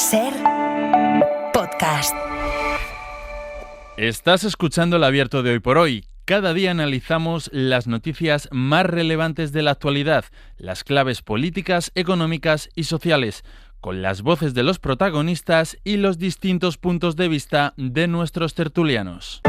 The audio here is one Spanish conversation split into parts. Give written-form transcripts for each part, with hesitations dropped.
SER Podcast. Estás escuchando el abierto de Hoy por Hoy. Cada día analizamos las noticias más relevantes de la actualidad, las claves políticas, económicas y sociales, con las voces de los protagonistas y los distintos puntos de vista de nuestros tertulianos.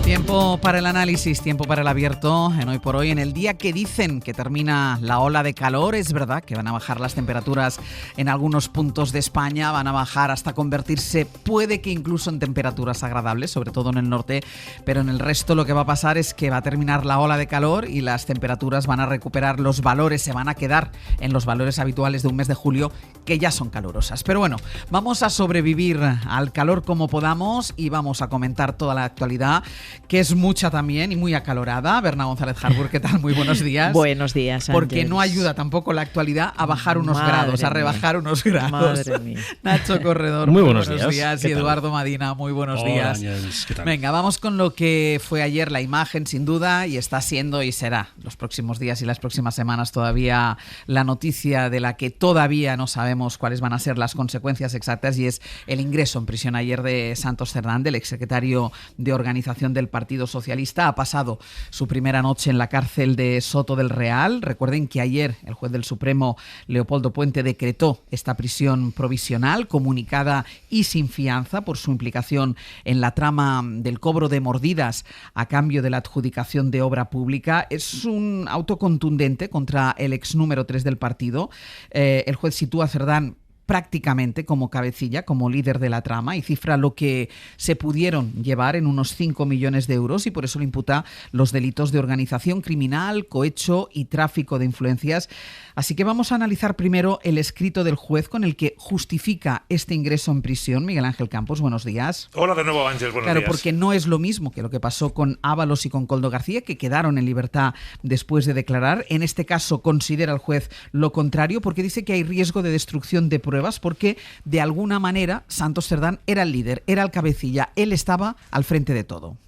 Tiempo para el análisis, tiempo para el abierto en Hoy por Hoy. En el día que dicen que termina la ola de calor, es verdad que van a bajar las temperaturas en algunos puntos de España, van a bajar hasta convertirse, puede que incluso en temperaturas agradables, sobre todo en el norte, pero en el resto lo que va a pasar es que va a terminar la ola de calor y las temperaturas van a recuperar los valores, se van a quedar en los valores habituales de un mes de julio, que ya son calurosas. Pero bueno, vamos a sobrevivir al calor como podamos y vamos a comentar toda la actualidad, que es mucha también y muy acalorada. Berna González Harbour, ¿qué tal? Muy buenos días. Buenos días, Porque Ángeles. no ayuda tampoco la actualidad a bajar unos grados, a rebajar unos grados. Madre mía. Nacho Corredor, muy buenos días. Y Eduardo Madina, muy buenos Hola, días. Ángeles, ¿qué tal? Venga, vamos con lo que fue ayer la imagen, sin duda, y está siendo y será los próximos días y las próximas semanas todavía la noticia de la que todavía no sabemos cuáles van a ser las consecuencias exactas, y es el ingreso en prisión ayer de Santos Cerdán, del exsecretario de Organización del Partido Socialista. Ha pasado su primera noche en la cárcel de Soto del Real. Recuerden que ayer el juez del Supremo, Leopoldo Puente, decretó esta prisión provisional, comunicada y sin fianza por su implicación en la trama del cobro de mordidas a cambio de la adjudicación de obra pública. Es un auto contundente contra el ex número 3 del partido. El juez sitúa a Cerdán prácticamente como cabecilla, como líder de la trama, y cifra lo que se pudieron llevar en unos 5 millones de euros, y por eso le imputa los delitos de organización criminal, cohecho y tráfico de influencias. Así que vamos a analizar primero el escrito del juez con el que justifica este ingreso en prisión. Miguel Ángel Campos, buenos días. Hola de nuevo, Ángel, buenos días. Claro, porque no es lo mismo que lo que pasó con Ábalos y con Koldo García, que quedaron en libertad después de declarar. En este caso considera el juez lo contrario, porque dice que hay riesgo de destrucción de pruebas, porque de alguna manera Santos Cerdán era el líder, era el cabecilla, él estaba al frente de todo.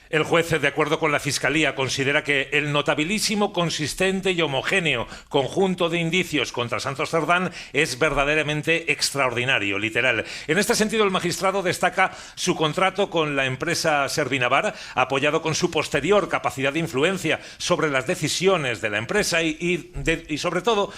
El juez, de acuerdo con la Fiscalía, considera que el notabilísimo, consistente y homogéneo conjunto de indicios contra Santos Cerdán es verdaderamente extraordinario, literal. En este sentido, el magistrado destaca su contrato con la empresa Servinavar, apoyado con su posterior capacidad de influencia sobre las decisiones de la empresa y sobre todo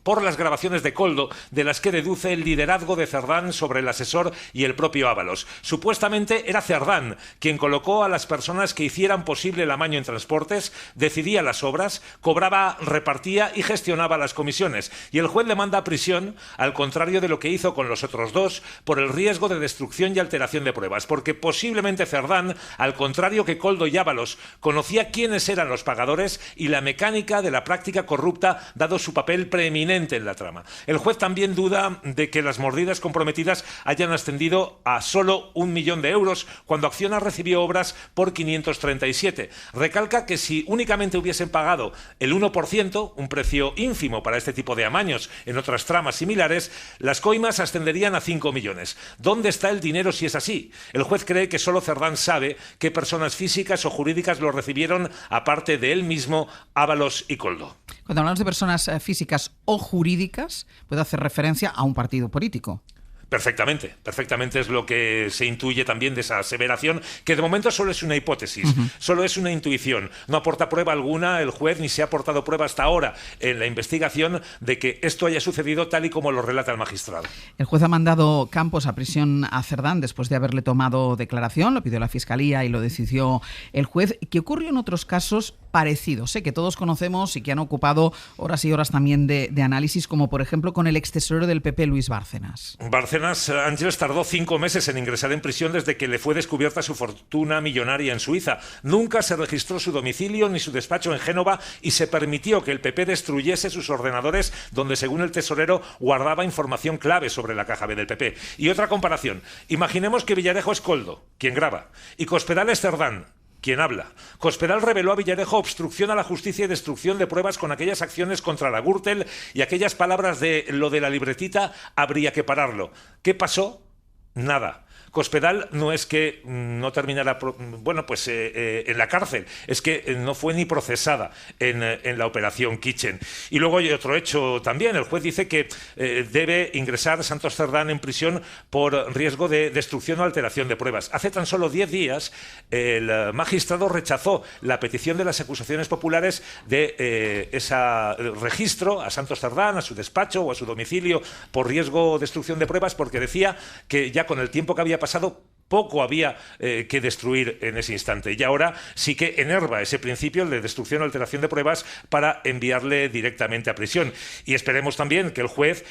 por las grabaciones de Koldo, de las que deduce el liderazgo de Cerdán sobre el asesor y el propio Ábalos. Supuestamente era Cerdán quien colocó a las personas que hicieran posible el amaño en transportes, decidía las obras, cobraba, repartía y gestionaba las comisiones. Y el juez le manda a prisión, al contrario de lo que hizo con los otros dos, por el riesgo de destrucción y alteración de pruebas, porque posiblemente Cerdán, al contrario que Koldo y Ábalos, conocía quiénes eran los pagadores y la mecánica de la práctica corrupta, dado su papel preeminente en la trama. El juez también duda de que las mordidas comprometidas hayan ascendido a solo 1 millón de euros cuando Acciona recibió obras por 537. Recalca que si únicamente hubiesen pagado el 1%, un precio ínfimo para este tipo de amaños en otras tramas similares, las coimas ascenderían a 5 millones. ¿Dónde está el dinero si es así? El juez cree que solo Cerdán sabe qué personas físicas o jurídicas lo recibieron, aparte de él mismo, Ábalos y Koldo. Cuando hablamos de personas físicas o jurídicas, puede hacer referencia a un partido político. Perfectamente es lo que se intuye también de esa aseveración, que de momento solo es una hipótesis, solo es una intuición, no aporta prueba alguna el juez, ni se ha aportado prueba hasta ahora en la investigación de que esto haya sucedido tal y como lo relata el magistrado. El juez ha mandado Campos a prisión a Cerdán después de haberle tomado declaración, lo pidió la Fiscalía y lo decidió el juez, que ocurrió en otros casos parecidos, que todos conocemos y que han ocupado horas y horas también de análisis, como por ejemplo con el extesorero del PP, Luis Bárcenas. Ángeles tardó 5 meses en ingresar en prisión desde que le fue descubierta su fortuna millonaria en Suiza. Nunca se registró su domicilio ni su despacho en Génova y se permitió que el PP destruyese sus ordenadores donde, según el tesorero, guardaba información clave sobre la caja B del PP. Y otra comparación. Imaginemos que Villarejo es Koldo, quien graba, y Cospedal es Cerdán, quien habla. Cospedal reveló a Villarejo obstrucción a la justicia y destrucción de pruebas con aquellas acciones contra la Gürtel y aquellas palabras de lo de la libretita habría que pararlo. ¿Qué pasó? Nada. Cospedal no es que no terminara en la cárcel, es que no fue ni procesada en la operación Kitchen. Y luego hay otro hecho también. El juez dice que debe ingresar Santos Cerdán en prisión por riesgo de destrucción o alteración de pruebas. Hace tan solo 10 días el magistrado rechazó la petición de las acusaciones populares de ese registro a Santos Cerdán, a su despacho o a su domicilio por riesgo o destrucción de pruebas, porque decía que ya con el tiempo que había pasado poco había que destruir en ese instante. Y ahora sí que enerva ese principio, el de destrucción o alteración de pruebas, para enviarle directamente a prisión. Y esperemos también que el juez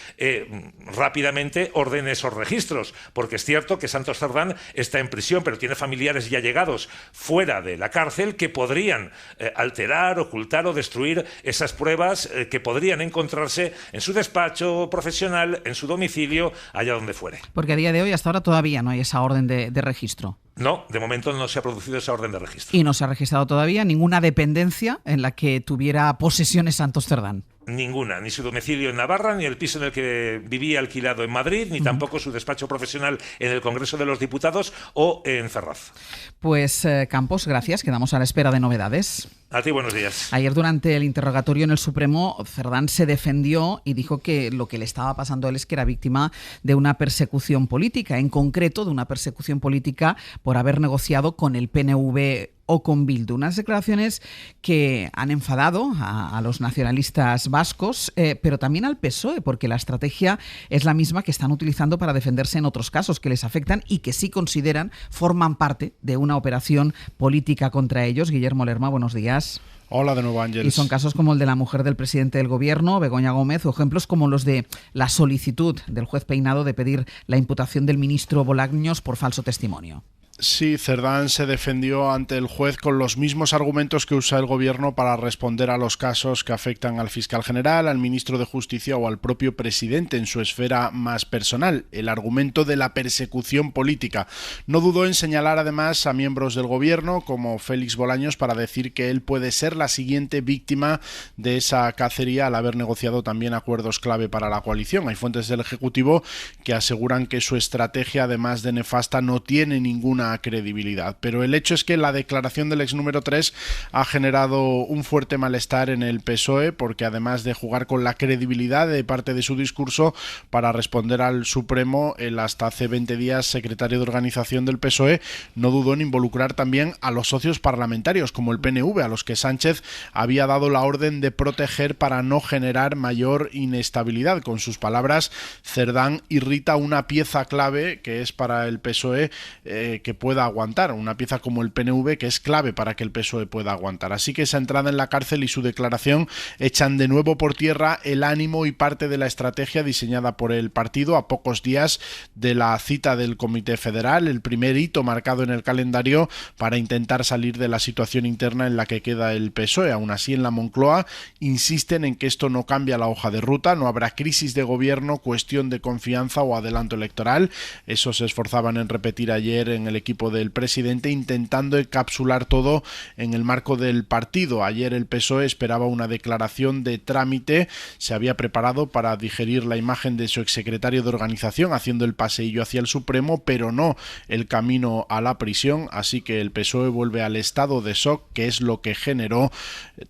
rápidamente ordene esos registros, porque es cierto que Santos Cerdán está en prisión, pero tiene familiares y allegados fuera de la cárcel que podrían alterar, ocultar o destruir esas pruebas que podrían encontrarse en su despacho profesional, en su domicilio, allá donde fuere. Porque a día de hoy, hasta ahora, todavía no hay esa orden de registro. No, de momento no se ha producido esa orden de registro. Y no se ha registrado todavía ninguna dependencia en la que tuviera posesiones Santos Cerdán. Ninguna, ni su domicilio en Navarra, ni el piso en el que vivía alquilado en Madrid, ni tampoco su despacho profesional en el Congreso de los Diputados o en Ferraz. Pues Campos, gracias, quedamos a la espera de novedades. A ti, buenos días. Ayer, durante el interrogatorio en el Supremo, Cerdán se defendió y dijo que lo que le estaba pasando a él es que era víctima de una persecución política, en concreto de una persecución política por haber negociado con el PNV o con Bildu. Unas declaraciones que han enfadado a los nacionalistas vascos, pero también al PSOE, porque la estrategia es la misma que están utilizando para defenderse en otros casos que les afectan y que sí consideran forman parte de una operación política contra ellos. Guillermo Lerma, buenos días. Hola de nuevo, Ángeles. Y son casos como el de la mujer del presidente del gobierno, Begoña Gómez, o ejemplos como los de la solicitud del juez Peinado de pedir la imputación del ministro Bolaños por falso testimonio. Sí, Cerdán se defendió ante el juez con los mismos argumentos que usa el gobierno para responder a los casos que afectan al fiscal general, al ministro de Justicia o al propio presidente en su esfera más personal, el argumento de la persecución política. No dudó en señalar además a miembros del gobierno como Félix Bolaños para decir que él puede ser la siguiente víctima de esa cacería al haber negociado también acuerdos clave para la coalición. Hay fuentes del Ejecutivo que aseguran que su estrategia, además de nefasta, no tiene ninguna credibilidad, pero el hecho es que la declaración del ex número 3 ha generado un fuerte malestar en el PSOE, porque además de jugar con la credibilidad de parte de su discurso para responder al Supremo, el hasta hace 20 días secretario de organización del PSOE no dudó en involucrar también a los socios parlamentarios como el PNV, a los que Sánchez había dado la orden de proteger para no generar mayor inestabilidad. Con sus palabras, Cerdán irrita una pieza clave que es para el PSOE que pueda aguantar, una pieza como el PNV que es clave para que el PSOE pueda aguantar. Así que esa entrada en la cárcel y su declaración echan de nuevo por tierra el ánimo y parte de la estrategia diseñada por el partido a pocos días de la cita del Comité Federal, el primer hito marcado en el calendario para intentar salir de la situación interna en la que queda el PSOE. Aún así, en la Moncloa insisten en que esto no cambia la hoja de ruta, no habrá crisis de gobierno, cuestión de confianza o adelanto electoral. Eso se esforzaban en repetir ayer en el equipo del presidente, intentando encapsular todo en el marco del partido. Ayer el PSOE esperaba una declaración de trámite, se había preparado para digerir la imagen de su exsecretario de organización haciendo el paseillo hacia el Supremo, pero no el camino a la prisión, así que el PSOE vuelve al estado de shock, que es lo que generó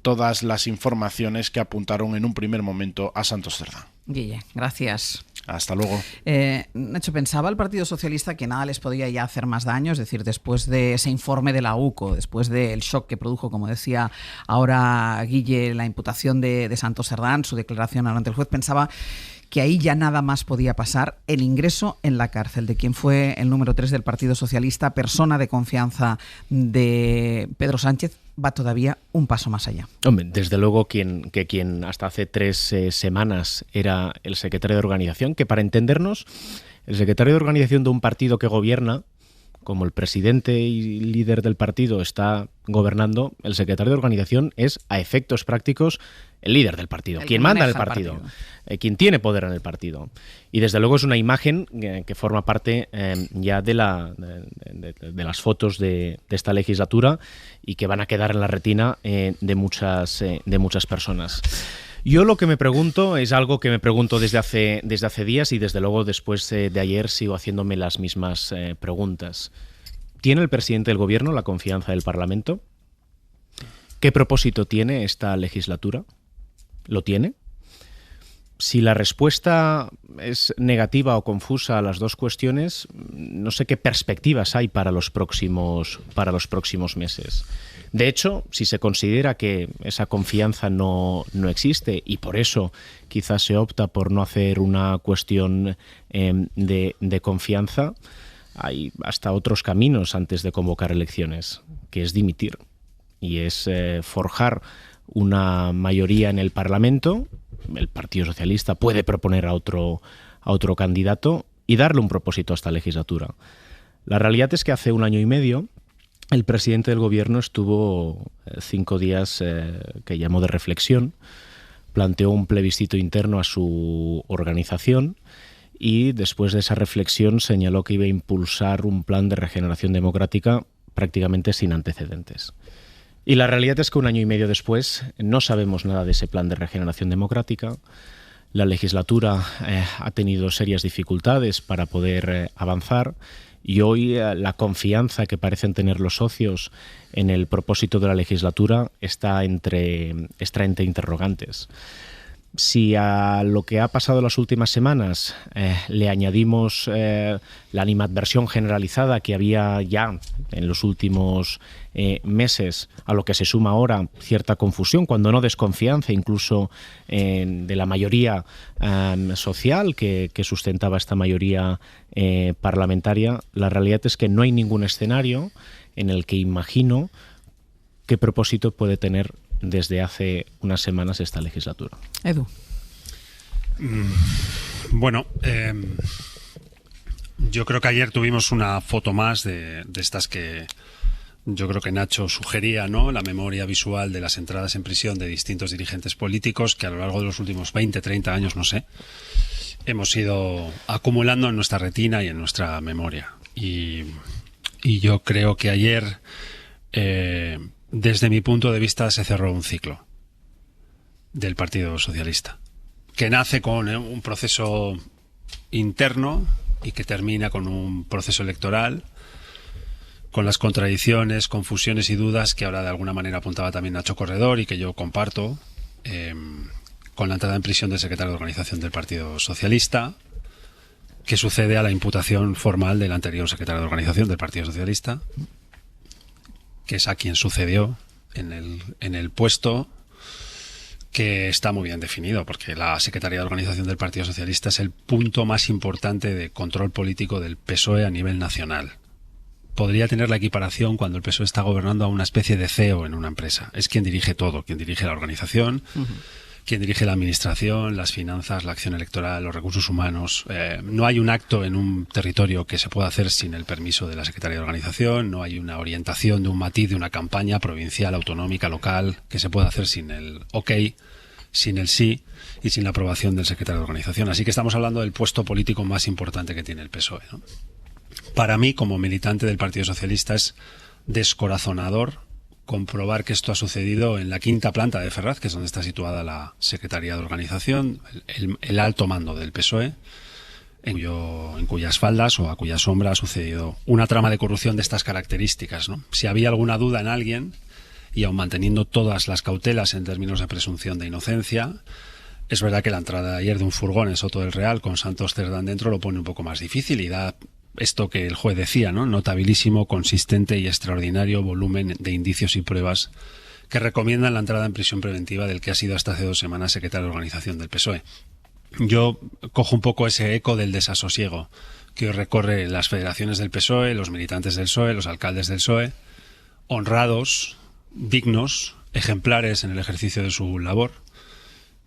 todas las informaciones que apuntaron en un primer momento a Santos Cerdán. Guille, gracias. Hasta luego. Nacho, pensaba el Partido Socialista que nada les podía ya hacer más daño, es decir, después de ese informe de la UCO, después del shock que produjo, como decía ahora Guille, la imputación de Santos Cerdán, su declaración ante el juez, pensaba que ahí ya nada más podía pasar. El ingreso en la cárcel de quien fue el número 3 del Partido Socialista, persona de confianza de Pedro Sánchez, va todavía un paso más allá. Hombre, desde luego quien hasta hace 3 semanas era el secretario de organización, que para entendernos, el secretario de organización de un partido que gobierna, como el presidente y líder del partido está gobernando, el secretario de organización es, a efectos prácticos, el líder del partido, quien manda en el partido, quien tiene poder en el partido. Y desde luego es una imagen que forma parte ya de las fotos de esta legislatura y que van a quedar en la retina de muchas personas. Yo lo que me pregunto es algo que me pregunto desde hace días y desde luego después de ayer sigo haciéndome las mismas preguntas. ¿Tiene el presidente del gobierno la confianza del Parlamento? ¿Qué propósito tiene esta legislatura? ¿Lo tiene? Si la respuesta es negativa o confusa a las dos cuestiones, no sé qué perspectivas hay para los próximos meses. De hecho, si se considera que esa confianza no existe y por eso quizás se opta por no hacer una cuestión de confianza, hay hasta otros caminos antes de convocar elecciones, que es dimitir y es forjar una mayoría en el Parlamento. El Partido Socialista puede proponer a otro candidato y darle un propósito a esta legislatura. La realidad es que hace 1 año y medio el presidente del gobierno estuvo 5 días que llamó de reflexión, planteó un plebiscito interno a su organización y después de esa reflexión señaló que iba a impulsar un plan de regeneración democrática prácticamente sin antecedentes. Y la realidad es que 1 año y medio después no sabemos nada de ese plan de regeneración democrática. La legislatura ha tenido serias dificultades para poder avanzar y hoy la confianza que parecen tener los socios en el propósito de la legislatura está entre interrogantes. Si a lo que ha pasado las últimas semanas le añadimos la animadversión generalizada que había ya en los últimos meses, a lo que se suma ahora cierta confusión, cuando no desconfianza incluso de la mayoría social que sustentaba esta mayoría parlamentaria, la realidad es que no hay ningún escenario en el que imagino qué propósito puede tener desde hace unas semanas esta legislatura. Edu. Bueno, yo creo que ayer tuvimos una foto más de estas que yo creo que Nacho sugería, ¿no? La memoria visual de las entradas en prisión de distintos dirigentes políticos que a lo largo de los últimos 20, 30 años, no sé, hemos ido acumulando en nuestra retina y en nuestra memoria. Y yo creo que ayer desde mi punto de vista se cerró un ciclo del Partido Socialista, que nace con un proceso interno y que termina con un proceso electoral, con las contradicciones, confusiones y dudas que ahora de alguna manera apuntaba también Nacho Corredor y que yo comparto, con la entrada en prisión del secretario de organización del Partido Socialista, que sucede a la imputación formal del anterior secretario de organización del Partido Socialista, que es a quien sucedió en el puesto, que está muy bien definido, porque la Secretaría de Organización del Partido Socialista es el punto más importante de control político del PSOE a nivel nacional. Podría tener la equiparación cuando el PSOE está gobernando a una especie de CEO en una empresa. Es quien dirige todo, quien dirige la organización, quien dirige la administración, las finanzas, la acción electoral, los recursos humanos. No hay un acto en un territorio que se pueda hacer sin el permiso de la Secretaría de Organización, no hay una orientación de un matiz de una campaña provincial, autonómica, local, que se pueda hacer sin el OK, sin el sí y sin la aprobación del secretario de Organización. Así que estamos hablando del puesto político más importante que tiene el PSOE, ¿no? Para mí, como militante del Partido Socialista, es descorazonador comprobar que esto ha sucedido en la 5ª planta de Ferraz, que es donde está situada la Secretaría de Organización, el alto mando del PSOE, en cuyas faldas o a cuya sombra ha sucedido una trama de corrupción de estas características, ¿no? Si había alguna duda en alguien, y aun manteniendo todas las cautelas en términos de presunción de inocencia, es verdad que la entrada de ayer de un furgón en Soto del Real con Santos Cerdán dentro lo pone un poco más difícil y da esto que el juez decía, ¿no? Notabilísimo, consistente y extraordinario volumen de indicios y pruebas que recomiendan la entrada en prisión preventiva del que ha sido hasta hace 2 semanas secretario de Organización del PSOE. Yo cojo un poco ese eco del desasosiego que hoy recorre las federaciones del PSOE, los militantes del PSOE, los alcaldes del PSOE, honrados, dignos, ejemplares en el ejercicio de su labor,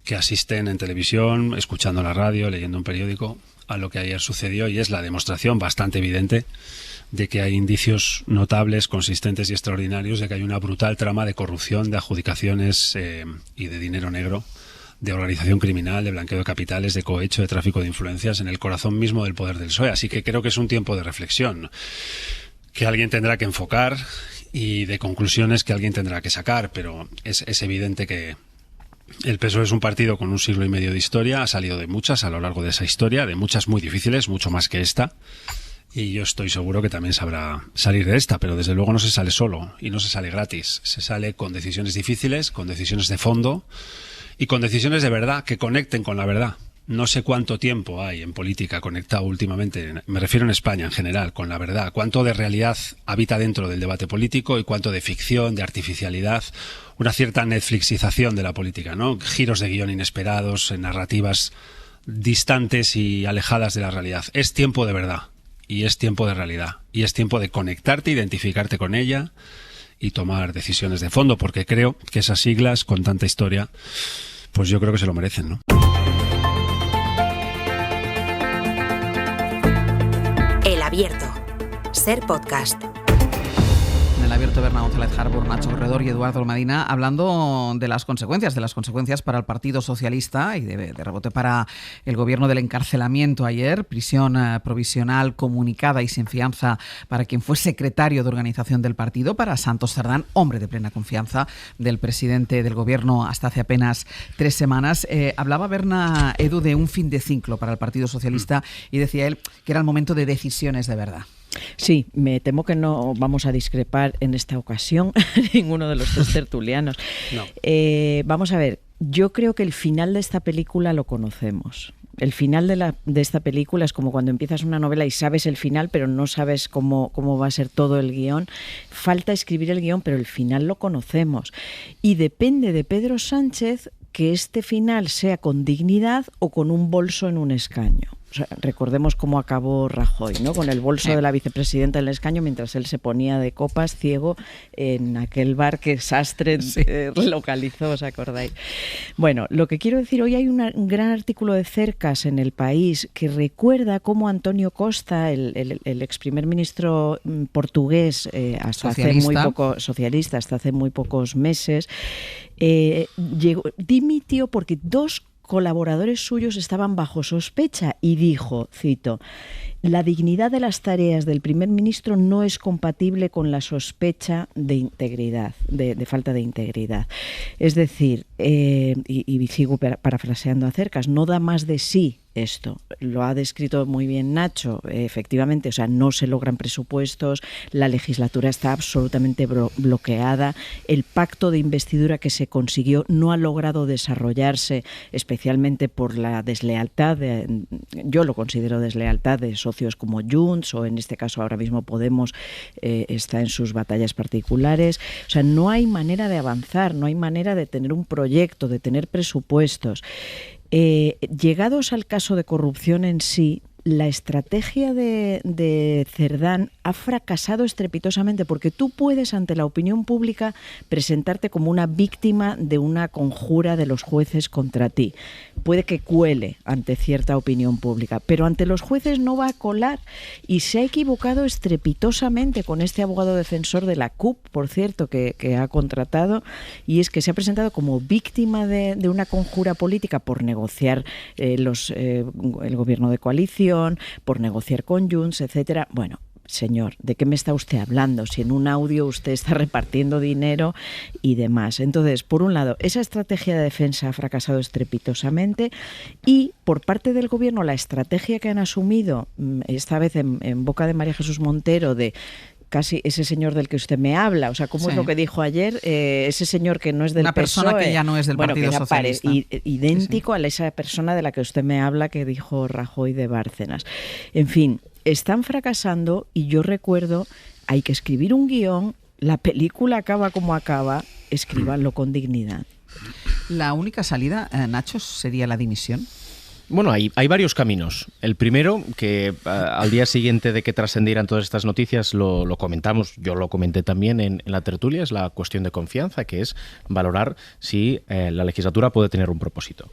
que asisten en televisión, escuchando la radio, leyendo un periódico, a lo que ayer sucedió, y es la demostración bastante evidente de que hay indicios notables, consistentes y extraordinarios de que hay una brutal trama de corrupción, de adjudicaciones y de dinero negro, de organización criminal, de blanqueo de capitales, de cohecho, de tráfico de influencias en el corazón mismo del poder del PSOE. Así que creo que es un tiempo de reflexión que alguien tendrá que enfocar y de conclusiones que alguien tendrá que sacar, pero es evidente que El PSOE es un partido con 1 siglo y medio de historia, ha salido de muchas a lo largo de esa historia, de muchas muy difíciles, mucho más que esta. Y yo estoy seguro que también sabrá salir de esta, pero desde luego no se sale solo y no se sale gratis. Se sale con decisiones difíciles, con decisiones de fondo y con decisiones de verdad que conecten con la verdad. No sé cuánto tiempo hay en política conectado últimamente, me refiero en España en general, con la verdad. Cuánto de realidad habita dentro del debate político y cuánto de ficción, de artificialidad, una cierta Netflixización de la política, ¿no? Giros de guión inesperados, narrativas distantes y alejadas de la realidad. Es tiempo de verdad y es tiempo de realidad y es tiempo de conectarte, identificarte con ella y tomar decisiones de fondo, porque creo que esas siglas con tanta historia, pues yo creo que se lo merecen, ¿no? El Abierto. Ser podcast. En el Abierto, Berna González Harbour, Nacho Corredor y Eduardo Almadina, hablando de las consecuencias para el Partido Socialista y de rebote para el gobierno del encarcelamiento ayer, prisión provisional comunicada y sin fianza para quien fue secretario de organización del partido, para Santos Cerdán, hombre de plena confianza del presidente del gobierno hasta hace apenas 3 semanas. Hablaba Berna, Edu, de un fin de ciclo para el Partido Socialista y decía él que era el momento de decisiones de verdad. Sí, me temo que no vamos a discrepar en esta ocasión ninguno de los 3 tertulianos. No. Vamos a ver, yo creo que el final de esta película lo conocemos. El final de esta película es como cuando empiezas una novela y sabes el final, pero no sabes cómo va a ser todo el guión. Falta escribir el guión, pero el final lo conocemos. Y depende de Pedro Sánchez que este final sea con dignidad o con un bolso en un escaño. O sea, recordemos cómo acabó Rajoy, ¿no? Con el bolso de la vicepresidenta en el escaño mientras él se ponía de copas ciego en aquel bar que Sastre localizó, ¿os acordáis? Bueno, lo que quiero decir, hoy hay un gran artículo de Cercas en El País que recuerda cómo Antonio Costa, el ex primer ministro portugués, hasta hace muy pocos meses, dimitió porque 2 colaboradores suyos estaban bajo sospecha y dijo, cito, la dignidad de las tareas del primer ministro no es compatible con la sospecha de integridad, de falta de integridad. Es decir, y sigo parafraseando a Cercas, no da más de sí esto. Lo ha descrito muy bien Nacho, efectivamente, o sea, no se logran presupuestos, la legislatura está absolutamente bloqueada, el pacto de investidura que se consiguió no ha logrado desarrollarse, especialmente por la deslealtad, yo lo considero deslealtad de socios como Junts o en este caso ahora mismo Podemos está en sus batallas particulares. O sea, no hay manera de avanzar, no hay manera de tener un proyecto, de tener presupuestos. Llegados al caso de corrupción en sí, la estrategia de Cerdán ha fracasado estrepitosamente porque tú puedes ante la opinión pública presentarte como una víctima de una conjura de los jueces contra ti. Puede que cuele ante cierta opinión pública, pero ante los jueces no va a colar y se ha equivocado estrepitosamente con este abogado defensor de la CUP, por cierto, que ha contratado, y es que se ha presentado como víctima de una conjura política por negociar el gobierno de coalición, por negociar con Junts, etcétera. Bueno, señor, ¿de qué me está usted hablando? Si en un audio usted está repartiendo dinero y demás. Entonces, por un lado, esa estrategia de defensa ha fracasado estrepitosamente y por parte del gobierno la estrategia que han asumido, esta vez en boca de María Jesús Montero, de casi ese señor del que usted me habla, o sea, ¿cómo es lo que dijo ayer? Ese señor que no es del PSOE. Una persona que ya no es del Partido Socialista. Idéntico a esa persona de la que usted me habla que dijo Rajoy de Bárcenas. En fin, están fracasando y yo recuerdo, hay que escribir un guión, la película acaba como acaba, escríbanlo con dignidad. ¿La única salida, Nacho, sería la dimisión? Bueno, hay varios caminos. El primero, que al día siguiente de que trascendieran todas estas noticias lo comentamos, yo lo comenté también en la tertulia, es la cuestión de confianza, que es valorar si la legislatura puede tener un propósito.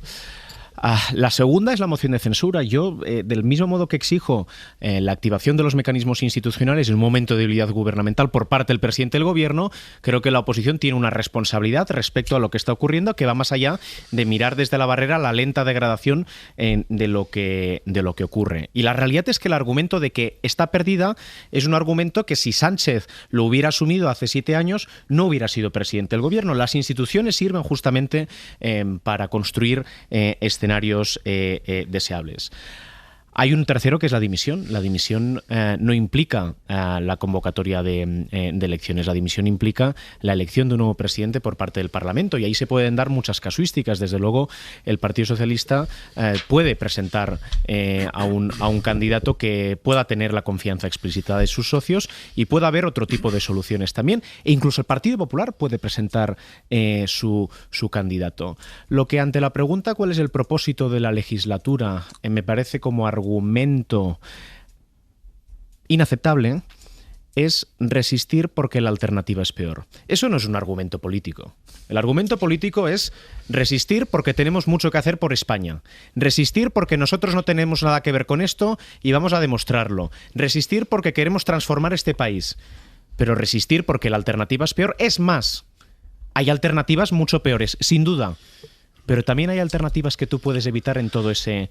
La segunda es la moción de censura. Yo, del mismo modo que exijo la activación de los mecanismos institucionales en un momento de debilidad gubernamental por parte del presidente del gobierno, creo que la oposición tiene una responsabilidad respecto a lo que está ocurriendo que va más allá de mirar desde la barrera la lenta degradación de lo que ocurre. Y la realidad es que el argumento de que está perdida es un argumento que si Sánchez lo hubiera asumido hace 7 años no hubiera sido presidente del gobierno. Las instituciones sirven justamente para construir escenarios deseables. Hay un tercero que es la dimisión. La dimisión no implica la convocatoria de elecciones. La dimisión implica la elección de un nuevo presidente por parte del Parlamento, y ahí se pueden dar muchas casuísticas. Desde luego, el Partido Socialista puede presentar a un candidato que pueda tener la confianza explícita de sus socios, y puede haber otro tipo de soluciones también. E incluso el Partido Popular puede presentar su candidato. Lo que, ante la pregunta ¿cuál es el propósito de la legislatura?, me parece como argumento inaceptable, es resistir porque la alternativa es peor. Eso no es un argumento político. El argumento político es resistir porque tenemos mucho que hacer por España. Resistir porque nosotros no tenemos nada que ver con esto y vamos a demostrarlo. Resistir porque queremos transformar este país. Pero resistir porque la alternativa es peor. Es más, hay alternativas mucho peores, sin duda. Pero también hay alternativas que tú puedes evitar en todo ese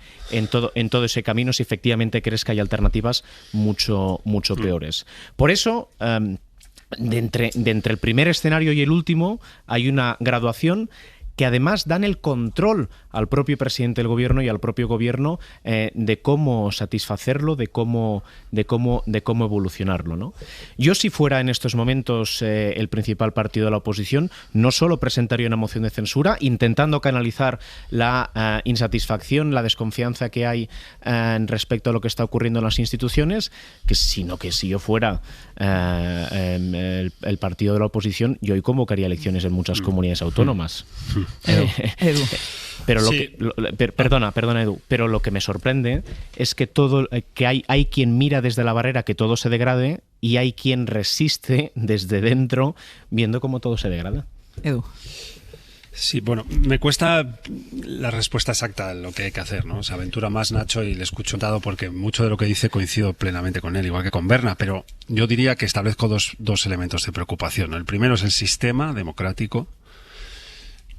camino si efectivamente crees que hay alternativas mucho peores. Por eso, de entre el primer escenario y el último, hay una graduación que además dan el control al propio presidente del gobierno y al propio gobierno de cómo satisfacerlo, de cómo evolucionarlo, ¿no? Yo, si fuera en estos momentos el principal partido de la oposición, no solo presentaría una moción de censura intentando canalizar la insatisfacción, la desconfianza que hay respecto a lo que está ocurriendo en las instituciones, sino que si yo fuera el partido de la oposición, yo hoy convocaría elecciones en muchas comunidades autónomas. Edu. Pero Sí. Perdona, Edu, pero lo que me sorprende es que hay quien mira desde la barrera que todo se degrade, y hay quien resiste desde dentro viendo cómo todo se degrada. Edu. Sí, bueno, me cuesta la respuesta exacta a lo que hay que hacer, ¿no? Se aventura más Nacho y le escucho dado porque mucho de lo que dice coincido plenamente con él, igual que con Berna, pero yo diría que establezco dos elementos de preocupación, ¿no? El primero es el sistema democrático,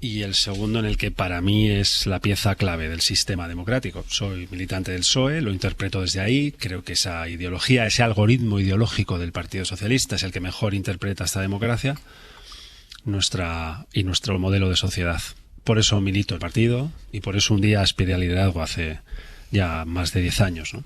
y el segundo, en el que para mí es la pieza clave del sistema democrático. Soy militante del PSOE, lo interpreto desde ahí, creo que esa ideología, ese algoritmo ideológico del Partido Socialista es el que mejor interpreta esta democracia y nuestro modelo de sociedad. Por eso milito el partido y por eso un día aspiré al liderazgo hace ya más de 10 años, ¿no?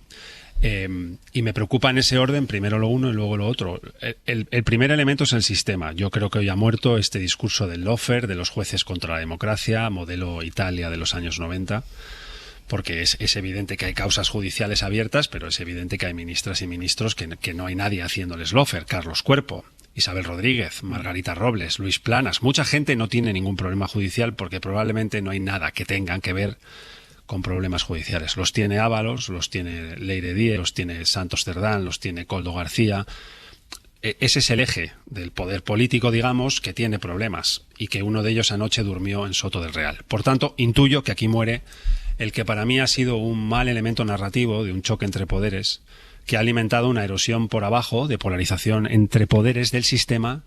Y me preocupa en ese orden, primero lo uno y luego lo otro. El primer elemento es el sistema. Yo creo que hoy ha muerto este discurso del lawfare, de los jueces contra la democracia, modelo Italia de los años 90, porque es evidente que hay causas judiciales abiertas, pero es evidente que hay ministras y ministros que no hay nadie haciéndoles lawfare. Carlos Cuerpo, Isabel Rodríguez, Margarita Robles, Luis Planas. Mucha gente no tiene ningún problema judicial porque probablemente no hay nada que tengan que ver con problemas judiciales. Los tiene Ábalos, los tiene Leire Díez, los tiene Santos Cerdán, los tiene Koldo García. Ese es el eje del poder político, digamos, que tiene problemas, y que uno de ellos anoche durmió en Soto del Real. Por tanto, intuyo que aquí muere el que para mí ha sido un mal elemento narrativo de un choque entre poderes, que ha alimentado una erosión por abajo de polarización entre poderes del sistema,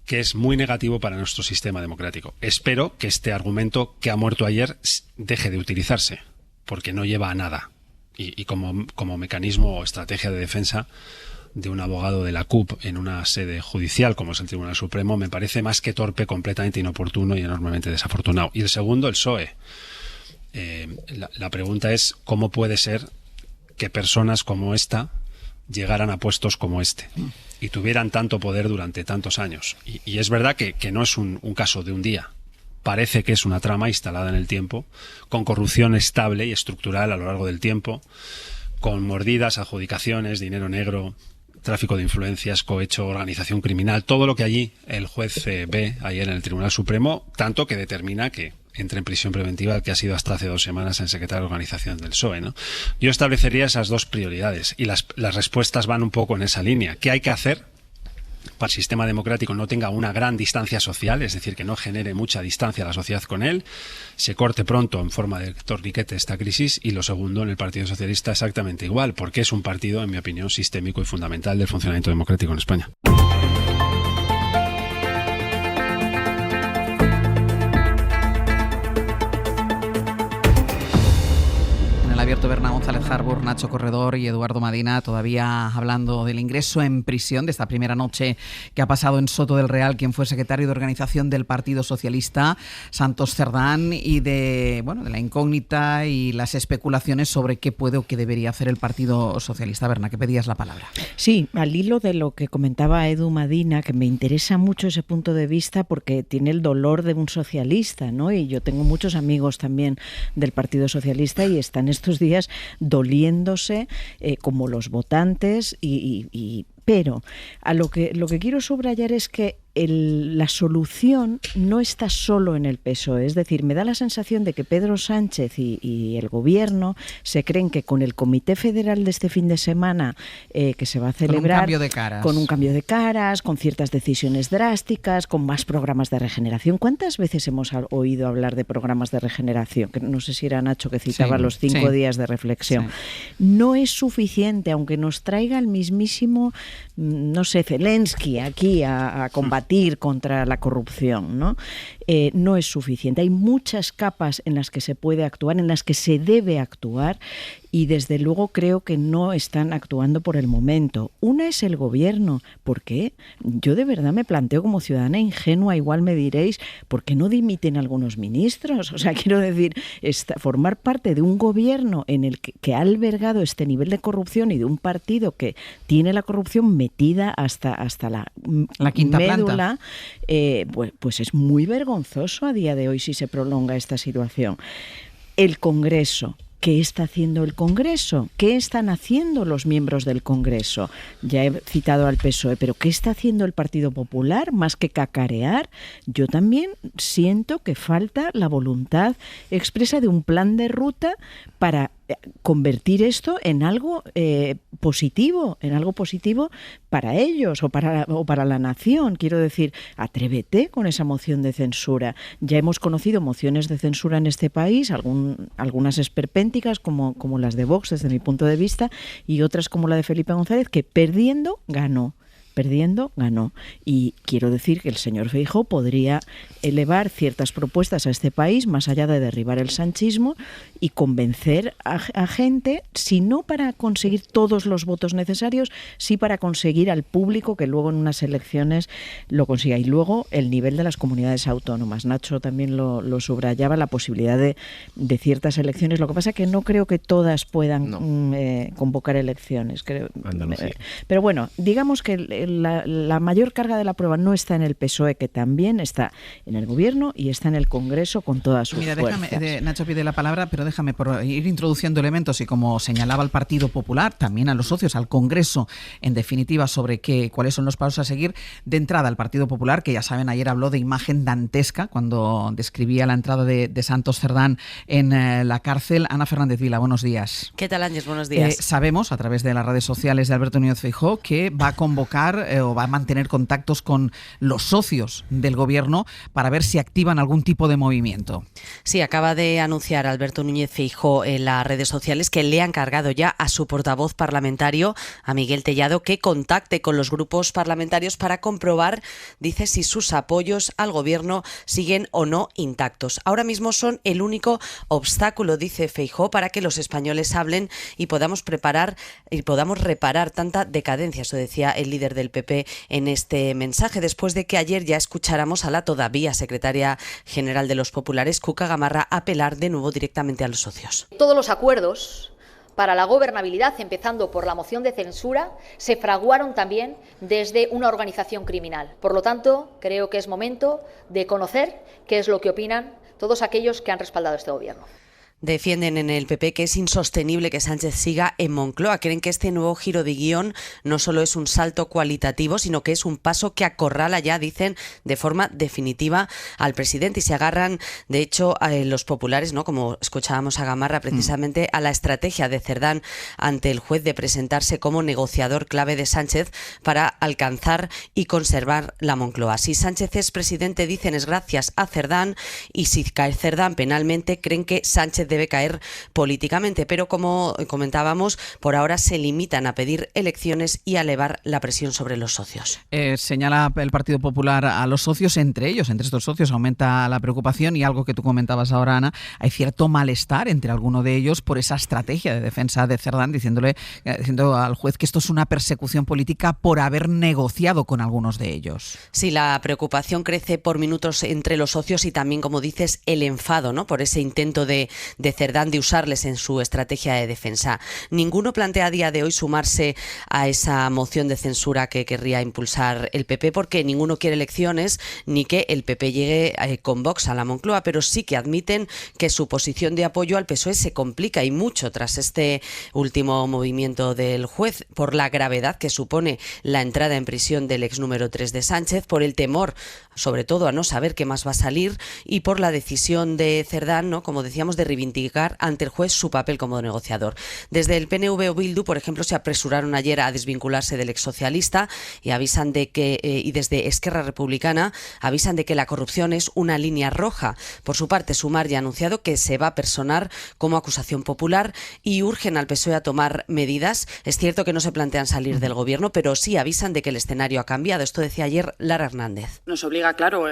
que es muy negativo para nuestro sistema democrático. Espero que este argumento que ha muerto ayer deje de utilizarse, porque no lleva a nada. Y como mecanismo o estrategia de defensa de un abogado de la CUP en una sede judicial como es el Tribunal Supremo, me parece más que torpe, completamente inoportuno y enormemente desafortunado. Y el segundo, el PSOE. La pregunta es ¿cómo puede ser que personas como esta llegaran a puestos como este y tuvieran tanto poder durante tantos años? Y es verdad que no es un caso de un día. Parece que es una trama instalada en el tiempo, con corrupción estable y estructural a lo largo del tiempo, con mordidas, adjudicaciones, dinero negro, tráfico de influencias, cohecho, organización criminal, todo lo que allí el juez ve ayer en el Tribunal Supremo, tanto que determina que entre en prisión preventiva, el que ha sido hasta hace 2 semanas el secretario de Organización del PSOE, ¿no? Yo establecería esas dos prioridades y las respuestas van un poco en esa línea. ¿Qué hay que hacer para el sistema democrático no tenga una gran distancia social, es decir, que no genere mucha distancia a la sociedad con él, se corte pronto en forma de torniquete esta crisis. Y lo segundo, en el Partido Socialista exactamente igual, porque es un partido, en mi opinión, sistémico y fundamental del funcionamiento democrático en España. Abierto, Berna González Harbour, Nacho Corredor y Eduardo Madina todavía hablando del ingreso en prisión de esta primera noche que ha pasado en Soto del Real quien fue secretario de organización del Partido Socialista, Santos Cerdán, y de la incógnita y las especulaciones sobre qué puede o qué debería hacer el Partido Socialista. Berna, que pedías la palabra. Sí, al hilo de lo que comentaba Edu Madina, que me interesa mucho ese punto de vista porque tiene el dolor de un socialista, ¿no? Y yo tengo muchos amigos también del Partido Socialista y están estos días doliéndose como los votantes pero a lo que quiero subrayar es que la solución no está solo en el PSOE. Es decir, me da la sensación de que Pedro Sánchez y el gobierno se creen que con el Comité Federal de este fin de semana que se va a celebrar, con un cambio de caras, con ciertas decisiones drásticas, con más programas de regeneración. ¿Cuántas veces hemos oído hablar de programas de regeneración? Que no sé si era Nacho que citaba los 5 días de reflexión. No es suficiente, aunque nos traiga el mismísimo, no sé, Zelensky aquí a combatir contra la corrupción, ¿no? No es suficiente. Hay muchas capas en las que se puede actuar, en las que se debe actuar, y desde luego creo que no están actuando por el momento. Una es el gobierno. ¿Por qué? Yo de verdad me planteo como ciudadana ingenua, igual me diréis, ¿por qué no dimiten algunos ministros? O sea, quiero decir, formar parte de un gobierno en el que ha albergado este nivel de corrupción y de un partido que tiene la corrupción metida hasta la quinta médula, pues es muy vergonzoso a día de hoy si se prolonga esta situación. El Congreso. ¿Qué está haciendo el Congreso? ¿Qué están haciendo los miembros del Congreso? Ya he citado al PSOE, pero ¿qué está haciendo el Partido Popular? Más que cacarear, yo también siento que falta la voluntad expresa de un plan de ruta para convertir esto en algo positivo para ellos o para la nación. Quiero decir, atrévete con esa moción de censura. Ya hemos conocido mociones de censura en este país, algunas esperpénticas como las de Vox desde mi punto de vista y otras como la de Felipe González, que perdiendo ganó. Y quiero decir que el señor Feijóo podría elevar ciertas propuestas a este país más allá de derribar el sanchismo y convencer a gente, si no para conseguir todos los votos necesarios, sí para conseguir al público que luego en unas elecciones lo consiga. Y luego el nivel de las comunidades autónomas. Nacho también lo subrayaba, la posibilidad de ciertas elecciones. Lo que pasa es que no creo que todas puedan convocar elecciones. Pero bueno, digamos que la mayor carga de la prueba no está en el PSOE, que también está en el gobierno y está en el Congreso con todas sus fuerzas. Nacho pide la palabra, pero déjame por ir introduciendo elementos y como señalaba el Partido Popular, también a los socios, al Congreso, en definitiva, sobre cuáles son los pasos a seguir. De entrada, el Partido Popular, que ya saben, ayer habló de imagen dantesca cuando describía la entrada de Santos Cerdán en la cárcel. Ana Fernández Vila, buenos días. ¿Qué tal, Ángel? Buenos días. Sabemos, a través de las redes sociales de Alberto Núñez Feijóo, que va a convocar o va a mantener contactos con los socios del gobierno para ver si activan algún tipo de movimiento. Sí, acaba de anunciar Alberto Núñez Feijóo en las redes sociales que le ha encargado ya a su portavoz parlamentario, a Miguel Tellado, que contacte con los grupos parlamentarios para comprobar, dice, si sus apoyos al gobierno siguen o no intactos. Ahora mismo son el único obstáculo, dice Feijóo, para que los españoles hablen y podamos reparar tanta decadencia. Eso decía el líder del PP en este mensaje, después de que ayer ya escucháramos a la todavía secretaria general de los populares, Cuca Gamarra, apelar de nuevo directamente a los socios. Todos los acuerdos para la gobernabilidad, empezando por la moción de censura, se fraguaron también desde una organización criminal. Por lo tanto, creo que es momento de conocer qué es lo que opinan todos aquellos que han respaldado este gobierno. Defienden en el PP que es insostenible que Sánchez siga en Moncloa. Creen que este nuevo giro de guión no solo es un salto cualitativo, sino que es un paso que acorrala ya, dicen, de forma definitiva al presidente. Y se agarran, de hecho, a los populares, ¿no? Como escuchábamos a Gamarra, precisamente a la estrategia de Cerdán ante el juez de presentarse como negociador clave de Sánchez para alcanzar y conservar la Moncloa. Si Sánchez es presidente, dicen, es gracias a Cerdán, y si cae Cerdán penalmente, creen que Sánchez debe caer políticamente, pero como comentábamos, por ahora se limitan a pedir elecciones y a elevar la presión sobre los socios. Señala el Partido Popular a los socios, entre estos socios aumenta la preocupación, y algo que tú comentabas ahora, Ana, hay cierto malestar entre alguno de ellos por esa estrategia de defensa de Cerdán, diciendo al juez que esto es una persecución política por haber negociado con algunos de ellos. Sí, la preocupación crece por minutos entre los socios y también, como dices, el enfado, ¿no? Por ese intento de Cerdán de usarles en su estrategia de defensa. Ninguno plantea a día de hoy sumarse a esa moción de censura que querría impulsar el PP, porque ninguno quiere elecciones ni que el PP llegue con Vox a la Moncloa, pero sí que admiten que su posición de apoyo al PSOE se complica, y mucho tras este último movimiento del juez, por la gravedad que supone la entrada en prisión del ex número 3 de Sánchez, por el temor, sobre todo, a no saber qué más va a salir, y por la decisión de Cerdán, ¿no? Como decíamos, de reivindicar ante el juez su papel como negociador. Desde el PNV o Bildu, por ejemplo, se apresuraron ayer a desvincularse del exsocialista y avisan de que, y desde Esquerra Republicana avisan de que la corrupción es una línea roja. Por su parte, Sumar ya ha anunciado que se va a personar como acusación popular y urgen al PSOE a tomar medidas. Es cierto que no se plantean salir del gobierno, pero sí avisan de que el escenario ha cambiado. Esto decía ayer Lara Hernández. Nos obliga, claro,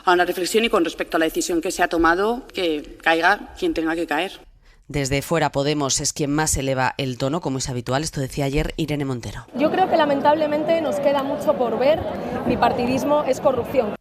a una reflexión, y con respecto a la decisión que se ha tomado, que caiga quien tenga que caer. Desde Fuera Podemos es quien más eleva el tono, como es habitual. Esto decía ayer Irene Montero. Yo creo que lamentablemente nos queda mucho por ver. Bipartidismo es corrupción.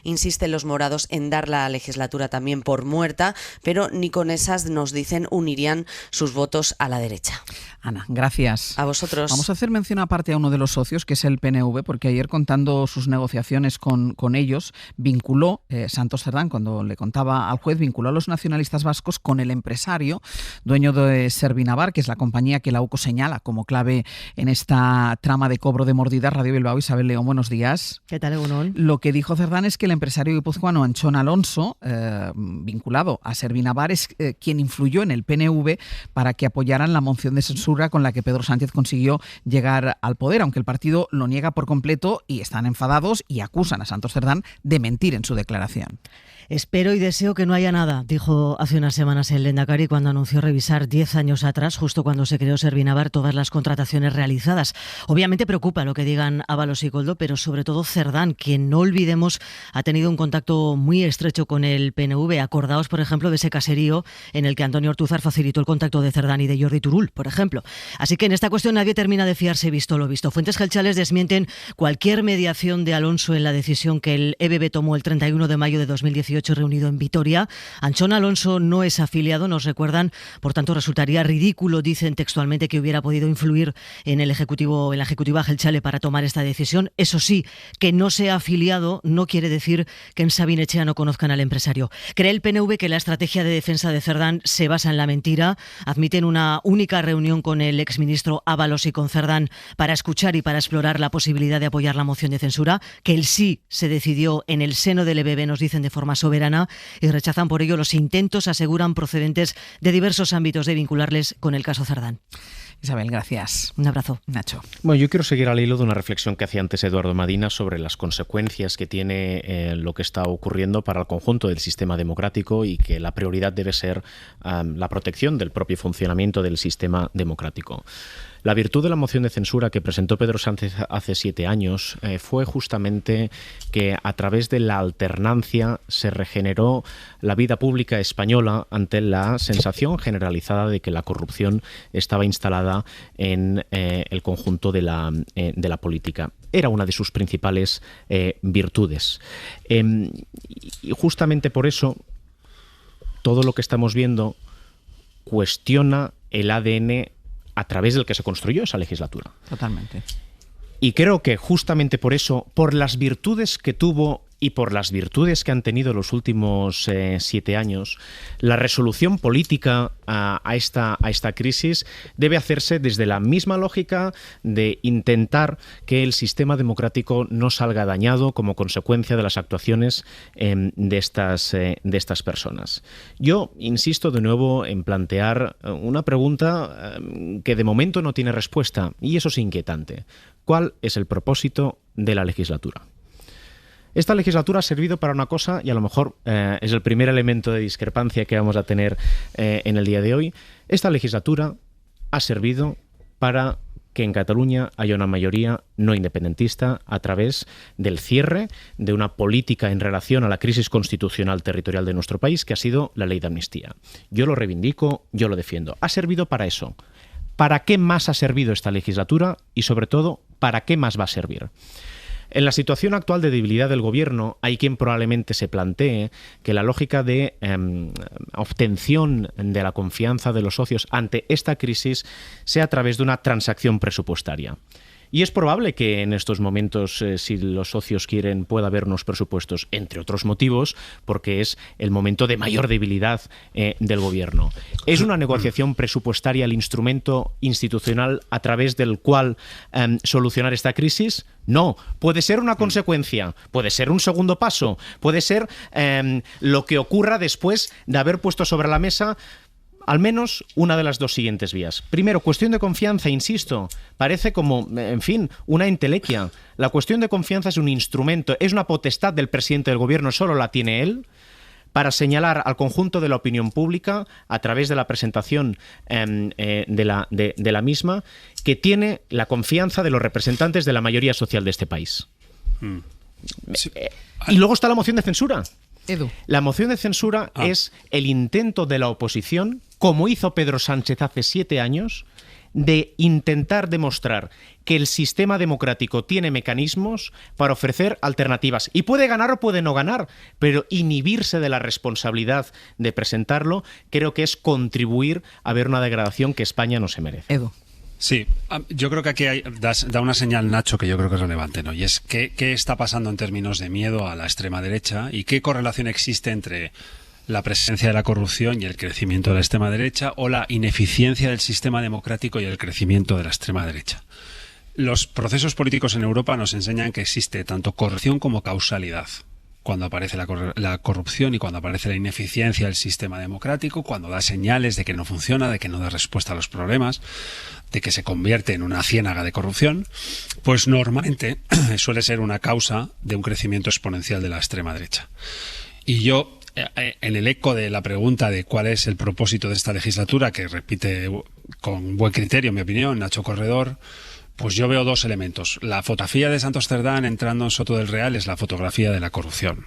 Insisten los morados en dar la legislatura también por muerta, pero ni con esas, nos dicen, unirían sus votos a la derecha. Ana, gracias. A vosotros. Vamos a hacer mención aparte a uno de los socios, que es el PNV, porque ayer, contando sus negociaciones con ellos, vinculó, Santos Cerdán, cuando le contaba al juez, vinculó a los nacionalistas vascos con el empresario, dueño de Servinavar, que es la compañía que la UCO señala como clave en esta trama de cobro de mordidas. Radio Bilbao, Isabel León, buenos días. ¿Qué tal, Egunon? Lo que dijo Cerdán es que el empresario guipuzcoano Anchón Alonso, vinculado a Servinavar, es quien influyó en el PNV para que apoyaran la moción de censura con la que Pedro Sánchez consiguió llegar al poder, aunque el partido lo niega por completo y están enfadados y acusan a Santos Cerdán de mentir en su declaración. Espero y deseo que no haya nada, dijo hace unas semanas el Lehendakari cuando anunció revisar 10 años atrás, justo cuando se creó Servinavar, todas las contrataciones realizadas. Obviamente preocupa lo que digan Ábalos y Koldo, pero sobre todo Cerdán, quien, no olvidemos, ha tenido un contacto muy estrecho con el PNV. Acordaos, por ejemplo, de ese caserío en el que Antonio Ortúzar facilitó el contacto de Cerdán y de Jordi Turull, por ejemplo. Así que en esta cuestión nadie termina de fiarse, visto lo visto. Fuentes gelchales desmienten cualquier mediación de Alonso en la decisión que el EBB tomó el 31 de mayo de 2018 reunido en Vitoria. Anchón Alonso no es afiliado, nos recuerdan, por tanto resultaría ridículo, dicen textualmente, que hubiera podido influir en la ejecutiva gelchale para tomar esta decisión. Eso sí, que no sea afiliado no quiere decir que en Sabin Etxea no conozcan al empresario. Cree el PNV que la estrategia de defensa de Cerdán se basa en la mentira. Admiten una única reunión con el exministro Ábalos y con Cerdán para escuchar y para explorar la posibilidad de apoyar la moción de censura, que el sí se decidió en el seno del EBB, nos dicen, de forma soberana, y rechazan por ello los intentos, aseguran, procedentes de diversos ámbitos de vincularles con el caso Cerdán. Isabel, gracias. Un abrazo. Nacho. Bueno, yo quiero seguir al hilo de una reflexión que hacía antes Eduardo Madina sobre las consecuencias que tiene lo que está ocurriendo para el conjunto del sistema democrático, y que la prioridad debe ser la protección del propio funcionamiento del sistema democrático. La virtud de la moción de censura que presentó Pedro Sánchez hace 7 años fue justamente que a través de la alternancia se regeneró la vida pública española ante la sensación generalizada de que la corrupción estaba instalada en el conjunto de la política. Era una de sus principales virtudes. Y justamente por eso todo lo que estamos viendo cuestiona el ADN a través del que se construyó esa legislatura. Totalmente. Y creo que justamente por eso, por las virtudes que tuvo y por las virtudes que han tenido los últimos 7 años, la resolución política a esta crisis debe hacerse desde la misma lógica de intentar que el sistema democrático no salga dañado como consecuencia de las actuaciones de estas personas. Yo insisto de nuevo en plantear una pregunta que de momento no tiene respuesta, y eso es inquietante. ¿Cuál es el propósito de la legislatura? Esta legislatura ha servido para una cosa, y a lo mejor es el primer elemento de discrepancia que vamos a tener en el día de hoy. Esta legislatura ha servido para que en Cataluña haya una mayoría no independentista a través del cierre de una política en relación a la crisis constitucional territorial de nuestro país, que ha sido la ley de amnistía. Yo lo reivindico, yo lo defiendo. Ha servido para eso. ¿Para qué más ha servido esta legislatura? Y sobre todo, ¿para qué más va a servir? En la situación actual de debilidad del gobierno, hay quien probablemente se plantee que la lógica de obtención de la confianza de los socios ante esta crisis sea a través de una transacción presupuestaria. Y es probable que en estos momentos, si los socios quieren, pueda haber unos presupuestos, entre otros motivos, porque es el momento de mayor debilidad del gobierno. ¿Es una negociación presupuestaria el instrumento institucional a través del cual solucionar esta crisis? No, puede ser una consecuencia, puede ser un segundo paso, puede ser lo que ocurra después de haber puesto sobre la mesa al menos una de las dos siguientes vías. Primero, cuestión de confianza, insisto, parece como, en fin, una entelequia. La cuestión de confianza es un instrumento, es una potestad del presidente del gobierno, solo la tiene él, para señalar al conjunto de la opinión pública, a través de la presentación de la misma, que tiene la confianza de los representantes de la mayoría social de este país. Sí. Y luego está la moción de censura. Edu. La moción de censura es el intento de la oposición, como hizo Pedro Sánchez hace 7 años, de intentar demostrar que el sistema democrático tiene mecanismos para ofrecer alternativas. Y puede ganar o puede no ganar, pero inhibirse de la responsabilidad de presentarlo creo que es contribuir a ver una degradación que España no se merece. Edu. Sí, yo creo que aquí da una señal, Nacho, que yo creo que es relevante, ¿no? Y es qué está pasando en términos de miedo a la extrema derecha y qué correlación existe entre la presencia de la corrupción y el crecimiento de la extrema derecha, o la ineficiencia del sistema democrático y el crecimiento de la extrema derecha. Los procesos políticos en Europa nos enseñan que existe tanto correlación como causalidad. Cuando aparece la corrupción y cuando aparece la ineficiencia del sistema democrático, cuando da señales de que no funciona, de que no da respuesta a los problemas, de que se convierte en una ciénaga de corrupción, pues normalmente suele ser una causa de un crecimiento exponencial de la extrema derecha. Y yo, en el eco de la pregunta de cuál es el propósito de esta legislatura, que repite con buen criterio, en mi opinión, Nacho Corredor, pues yo veo dos elementos. La fotografía de Santos Cerdán entrando en Soto del Real es la fotografía de la corrupción.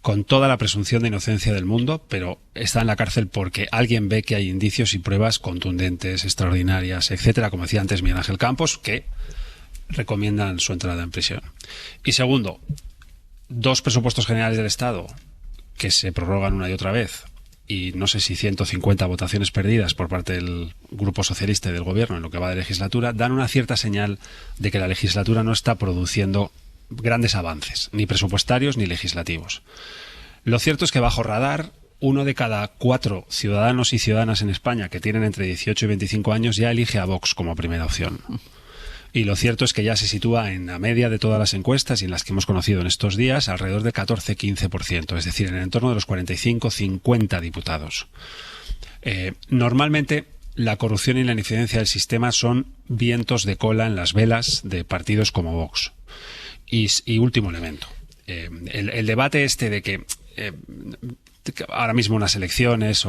Con toda la presunción de inocencia del mundo, pero está en la cárcel porque alguien ve que hay indicios y pruebas contundentes, extraordinarias, etcétera, como decía antes Miguel Ángel Campos, que recomiendan su entrada en prisión. Y segundo, 2 presupuestos generales del Estado que se prorrogan una y otra vez, y no sé si 150 votaciones perdidas por parte del Grupo Socialista y del Gobierno en lo que va de legislatura, dan una cierta señal de que la legislatura no está produciendo grandes avances, ni presupuestarios ni legislativos. Lo cierto es que bajo radar, 1 de cada 4 ciudadanos y ciudadanas en España que tienen entre 18 y 25 años ya elige a Vox como primera opción. Y lo cierto es que ya se sitúa en la media de todas las encuestas y en las que hemos conocido en estos días alrededor del 14-15%, es decir, en el entorno de los 45-50 diputados. Normalmente la corrupción y la ineficiencia del sistema son vientos de cola en las velas de partidos como Vox. Y último elemento, el debate este de que ahora mismo unas elecciones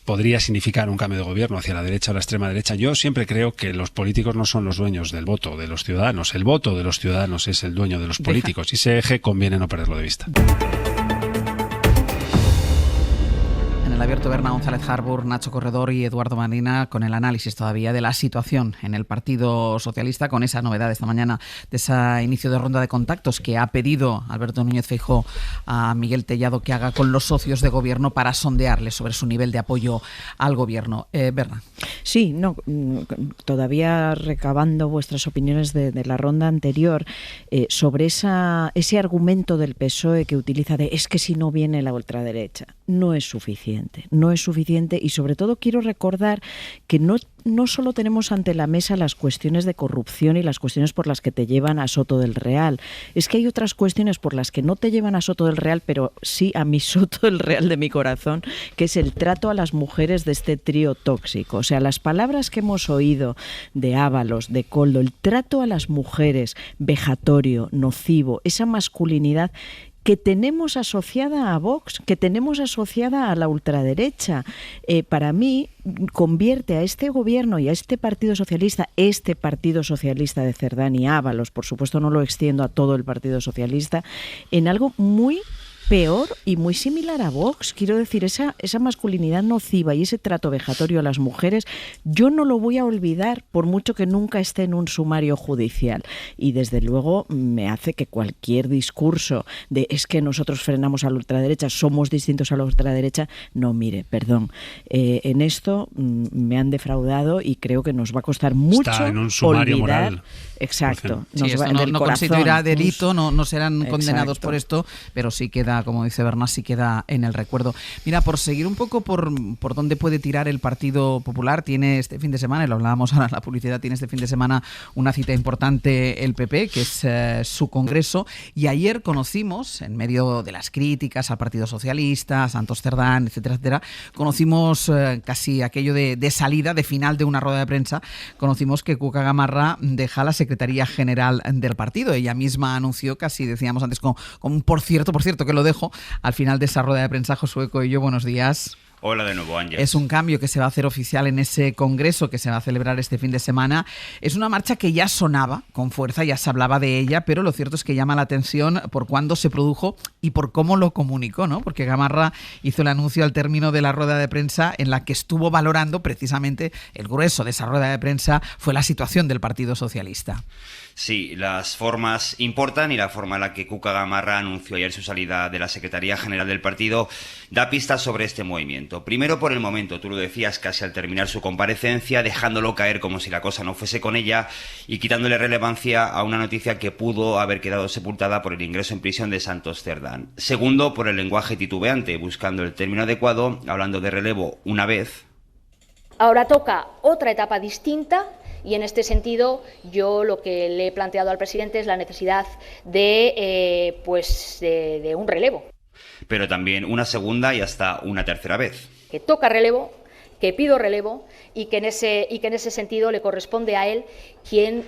podría significar un cambio de gobierno hacia la derecha o la extrema derecha. Yo siempre creo que los políticos no son los dueños del voto de los ciudadanos. El voto de los ciudadanos es el dueño de los políticos. Y ese eje conviene no perderlo de vista. En el Abierto, Berna González Harbour, Nacho Corredor y Eduardo Marina, con el análisis todavía de la situación en el Partido Socialista, con esa novedad esta mañana de ese inicio de ronda de contactos que ha pedido Alberto Núñez Feijóo a Miguel Tellado que haga con los socios de gobierno para sondearle sobre su nivel de apoyo al gobierno. Berna. Sí, no, todavía recabando vuestras opiniones de la ronda anterior sobre ese argumento del PSOE que utiliza de es que si no viene la ultraderecha. No es suficiente y sobre todo quiero recordar que no solo tenemos ante la mesa las cuestiones de corrupción y las cuestiones por las que te llevan a Soto del Real, es que hay otras cuestiones por las que no te llevan a Soto del Real, pero sí a mi Soto del Real de mi corazón, que es el trato a las mujeres de este trío tóxico. O sea, las palabras que hemos oído de Ábalos, de Koldo, el trato a las mujeres vejatorio, nocivo, esa masculinidad que tenemos asociada a Vox, que tenemos asociada a la ultraderecha, para mí convierte a este gobierno y a este Partido Socialista de Cerdán y Ábalos, por supuesto no lo extiendo a todo el Partido Socialista, en algo muy peor y muy similar a Vox. Quiero decir, esa masculinidad nociva y ese trato vejatorio a las mujeres, yo no lo voy a olvidar por mucho que nunca esté en un sumario judicial. Y desde luego me hace que cualquier discurso de es que nosotros frenamos a la ultraderecha, somos distintos a la ultraderecha, no, mire, perdón. En esto me han defraudado y creo que nos va a costar mucho Está en un sumario olvidar. Moral. Exacto. Sí, esto no constituirá delito, no serán condenados por esto, pero sí queda, como dice Berna, sí queda en el recuerdo. Mira, por seguir un poco por dónde puede tirar el Partido Popular, tiene este fin de semana, y lo hablábamos ahora en la publicidad, tiene este fin de semana una cita importante el PP, que es su congreso, y ayer conocimos, en medio de las críticas al Partido Socialista, a Santos Cerdán, etcétera, etcétera, conocimos casi aquello de salida, de final de una rueda de prensa, conocimos que Cuca Gamarra deja la Secretaría General del partido. Ella misma anunció, casi decíamos antes, con por cierto, que lo dejo, al final de esa rueda de prensa. Josué Coello, buenos días. Hola de nuevo, Ángel. Es un cambio que se va a hacer oficial en ese congreso que se va a celebrar este fin de semana. Es una marcha que ya sonaba con fuerza, ya se hablaba de ella, pero lo cierto es que llama la atención por cuándo se produjo y por cómo lo comunicó, ¿no? Porque Gamarra hizo el anuncio al término de la rueda de prensa en la que estuvo valorando precisamente el grueso de esa rueda de prensa fue la situación del Partido Socialista. Sí, las formas importan y la forma en la que Cuca Gamarra anunció ayer su salida de la Secretaría General del partido da pistas sobre este movimiento. Primero por el momento, tú lo decías, casi al terminar su comparecencia, dejándolo caer como si la cosa no fuese con ella y quitándole relevancia a una noticia que pudo haber quedado sepultada por el ingreso en prisión de Santos Cerdán. Segundo, por el lenguaje titubeante, buscando el término adecuado, hablando de relevo una vez. Ahora toca otra etapa distinta. Y en este sentido, yo lo que le he planteado al presidente es la necesidad de un relevo. Pero también una segunda y hasta una tercera vez. Que toca relevo, que pido relevo y que en ese sentido le corresponde a él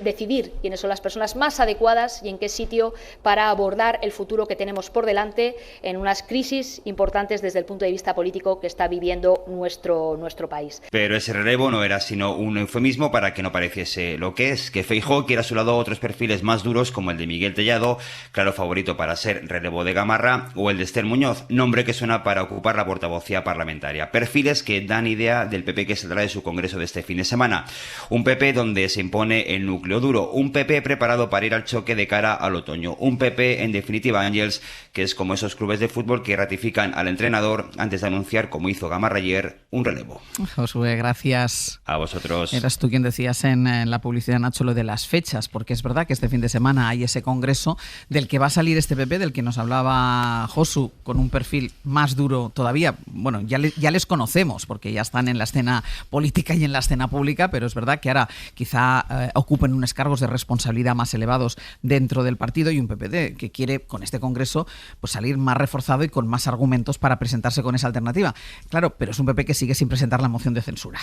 decidir quiénes son las personas más adecuadas y en qué sitio para abordar el futuro que tenemos por delante en unas crisis importantes desde el punto de vista político que está viviendo nuestro país. Pero ese relevo no era sino un eufemismo para que no pareciese lo que es, que Feijóo quiere a su lado otros perfiles más duros como el de Miguel Tellado, claro favorito para ser relevo de Gamarra, o el de Esther Muñoz, nombre que suena para ocupar la portavocía parlamentaria. Perfiles que dan idea del PP que saldrá de su congreso de este fin de semana. Un PP donde se impone el núcleo duro, un PP preparado para ir al choque de cara al otoño, un PP en definitiva, Ángels, que es como esos clubes de fútbol que ratifican al entrenador antes de anunciar, como hizo Gamarra ayer, un relevo. Josué, gracias. A vosotros. Eras tú quien decías en la publicidad, Nacho, lo de las fechas, porque es verdad que este fin de semana hay ese congreso del que va a salir este PP, del que nos hablaba Josu, con un perfil más duro todavía. Bueno, ya les conocemos, porque ya están en la escena política y en la escena pública, pero es verdad que ahora quizá ocupen unos cargos de responsabilidad más elevados dentro del partido, y un PPD que quiere con este congreso pues salir más reforzado y con más argumentos para presentarse con esa alternativa. Claro, pero es un PP que sigue sin presentar la moción de censura.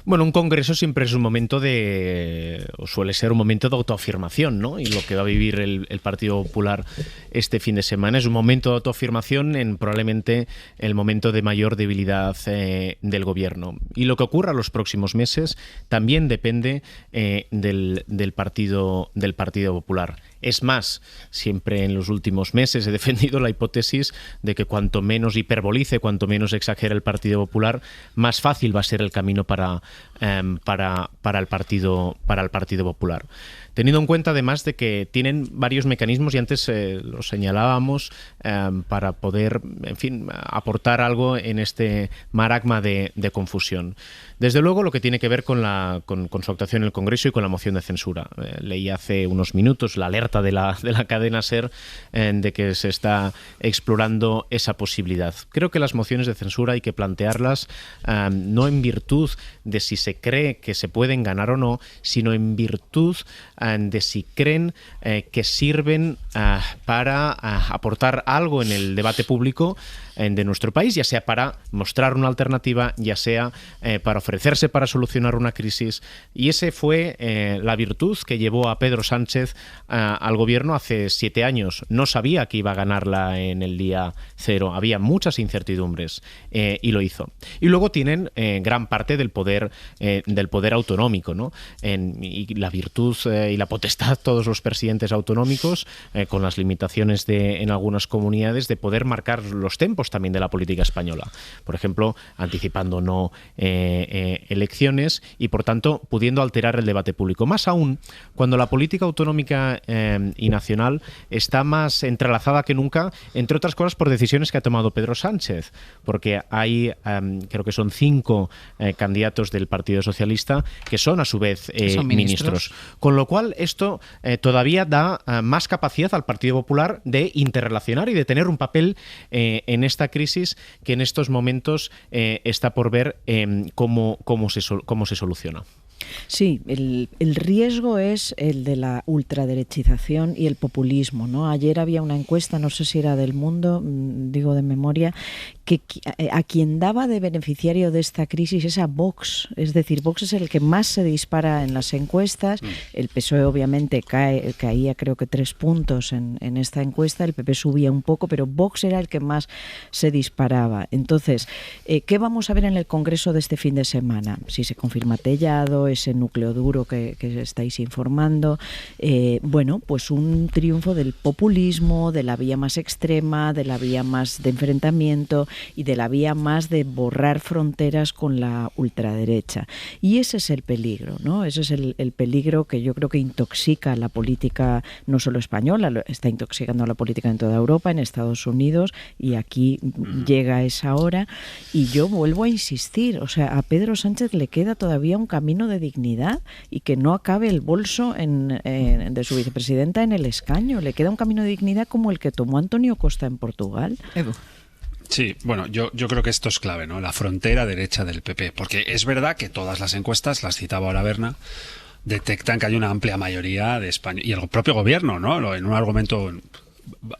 Bueno, un congreso siempre es un momento o suele ser un momento de autoafirmación, ¿no? Y lo que va a vivir el Partido Popular este fin de semana es un momento de autoafirmación en probablemente el momento de mayor debilidad del gobierno. Y lo que ocurra los próximos meses también depende del Partido Popular. Es más, siempre en los últimos meses he defendido la hipótesis de que cuanto menos hiperbolice, cuanto menos exagere el Partido Popular, más fácil va a ser el camino para el Partido Popular. Teniendo en cuenta además de que tienen varios mecanismos, y antes lo señalábamos, para poder, en fin, aportar algo en este marasma de confusión. Desde luego, lo que tiene que ver con su actuación en el Congreso y con la moción de censura. Leí hace unos minutos la alerta de la cadena SER de que se está explorando esa posibilidad. Creo que las mociones de censura hay que plantearlas no en virtud de si se cree que se pueden ganar o no, sino en virtud de si creen que sirven para aportar algo en el debate público de nuestro país, ya sea para mostrar una alternativa, ya sea para ofrecerse para solucionar una crisis. Y ese fue la virtud que llevó a Pedro Sánchez al gobierno hace 7 años. No sabía que iba a ganarla en el día cero. Había muchas incertidumbres y lo hizo. Y luego tienen gran parte del poder autonómico, ¿no? Y la virtud y la potestad, todos los presidentes autonómicos, con las limitaciones en algunas comunidades, de poder marcar los tempos también de la política española. Por ejemplo, anticipando no elecciones y, por tanto, pudiendo alterar el debate público. Más aún cuando la política autonómica y nacional está más entrelazada que nunca, entre otras cosas por decisiones que ha tomado Pedro Sánchez, porque hay, creo que son 5 candidatos del Partido Socialista que son a su vez ministros. Con lo cual esto todavía da más capacidad al Partido Popular de interrelacionar y de tener un papel en esta crisis que en estos momentos está por ver cómo se soluciona. Sí, el riesgo es el de la ultraderechización y el populismo, ¿no? Ayer había una encuesta, no sé si era del Mundo, digo de memoria, que a quien daba de beneficiario de esta crisis es a Vox. Es decir, Vox es el que más se dispara en las encuestas. El PSOE obviamente caía creo que 3 puntos en esta encuesta, el PP subía un poco, pero Vox era el que más se disparaba. Entonces, ¿qué vamos a ver en el Congreso de este fin de semana? Si se confirma Tellado, ese núcleo duro que estáis informando, bueno, pues un triunfo del populismo, de la vía más extrema, de la vía más de enfrentamiento y de la vía más de borrar fronteras con la ultraderecha. Y ese es el peligro, ¿no? Ese es el peligro que yo creo que intoxica la política no solo española, está intoxicando a la política en toda Europa, en Estados Unidos, y aquí llega esa hora. Y yo vuelvo a insistir, o sea, a Pedro Sánchez le queda todavía un camino de dignidad y que no acabe el bolso de su vicepresidenta en el escaño. Le queda un camino de dignidad como el que tomó Antonio Costa en Portugal. Edu. Sí, bueno, yo creo que esto es clave, ¿no? La frontera derecha del PP, porque es verdad que todas las encuestas, las citaba ahora Berna, detectan que hay una amplia mayoría de España y el propio gobierno, ¿no? En un argumento,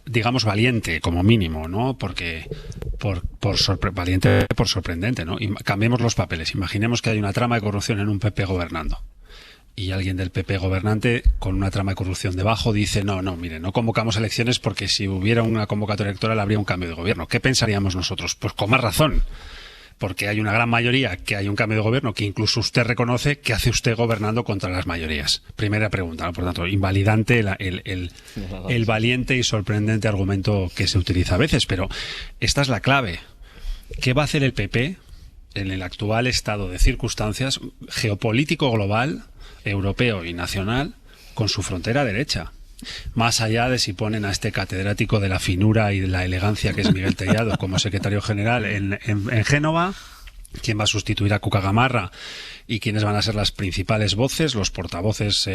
digamos, valiente como mínimo, ¿no? Porque valiente por sorprendente, ¿no? Y cambiemos los papeles. Imaginemos que hay una trama de corrupción en un PP gobernando. Y alguien del PP gobernante con una trama de corrupción debajo dice, no, mire, no convocamos elecciones porque si hubiera una convocatoria electoral habría un cambio de gobierno. ¿Qué pensaríamos nosotros? Pues con más razón, porque hay una gran mayoría que hay un cambio de gobierno que incluso usted reconoce que hace usted gobernando contra las mayorías. Primera pregunta, ¿no? Por tanto, invalidante el valiente y sorprendente argumento que se utiliza a veces, pero esta es la clave. ¿Qué va a hacer el PP en el actual estado de circunstancias geopolítico global, europeo y nacional, con su frontera derecha? Más allá de si ponen a este catedrático de la finura y de la elegancia que es Miguel Tellado como secretario general en Génova, quién va a sustituir a Cuca Gamarra y quiénes van a ser las principales voces, los portavoces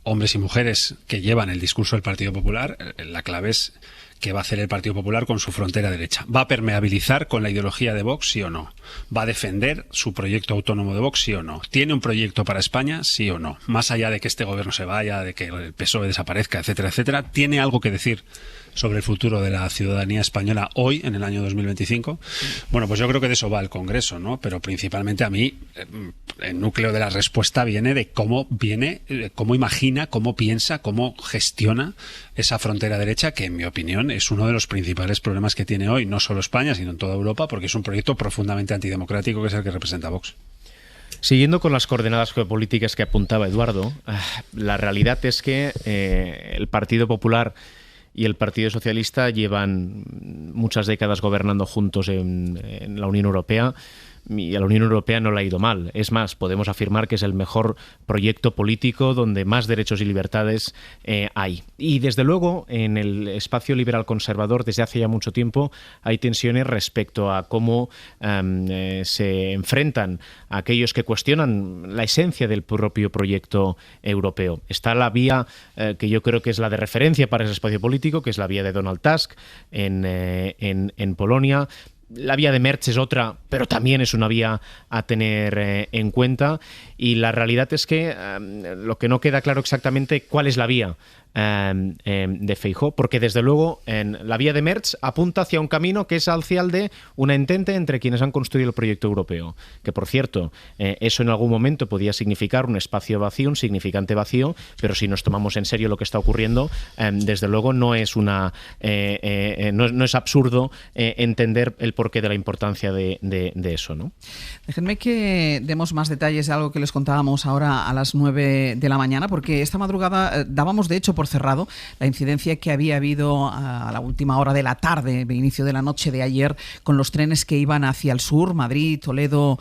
hombres y mujeres que llevan el discurso del Partido Popular. La clave es qué va a hacer el Partido Popular con su frontera derecha. ¿Va a permeabilizar con la ideología de Vox, sí o no? ¿Va a defender su proyecto autónomo de Vox, sí o no? ¿Tiene un proyecto para España, sí o no? Más allá de que este gobierno se vaya, de que el PSOE desaparezca, etcétera, etcétera, ¿tiene algo que decir sobre el futuro de la ciudadanía española hoy, en el año 2025? Bueno, pues yo creo que de eso va el Congreso, ¿no? Pero principalmente a mí, el núcleo de la respuesta viene de cómo imagina, cómo piensa, cómo gestiona esa frontera derecha, que en mi opinión es uno de los principales problemas que tiene hoy, no solo España, sino en toda Europa, porque es un proyecto profundamente antidemocrático que es el que representa Vox. Siguiendo con las coordenadas geopolíticas que apuntaba Eduardo, la realidad es que el Partido Popular y el Partido Socialista llevan muchas décadas gobernando juntos en la Unión Europea, y a la Unión Europea no le ha ido mal. Es más, podemos afirmar que es el mejor proyecto político donde más derechos y libertades hay. Y desde luego, en el espacio liberal conservador, desde hace ya mucho tiempo, hay tensiones respecto a cómo se enfrentan a aquellos que cuestionan la esencia del propio proyecto europeo. Está la vía que yo creo que es la de referencia para ese espacio político, que es la vía de Donald Tusk en Polonia. La vía de Merz es otra, pero también es una vía a tener en cuenta. Y la realidad es que lo que no queda claro exactamente cuál es la vía de Feijóo, porque desde luego la vía de Merz apunta hacia un camino que es hacia el de una entente entre quienes han construido el proyecto europeo, que por cierto, eso en algún momento podía significar un espacio vacío, un significante vacío, pero si nos tomamos en serio lo que está ocurriendo, desde luego no es no es absurdo entender el porqué de la importancia de eso, ¿no? Déjenme que demos más detalles de algo que les contábamos ahora a las 9 de la mañana, porque esta madrugada dábamos de hecho por cerrado la incidencia que había habido a la última hora de la tarde, de inicio de la noche de ayer, con los trenes que iban hacia el sur, Madrid, Toledo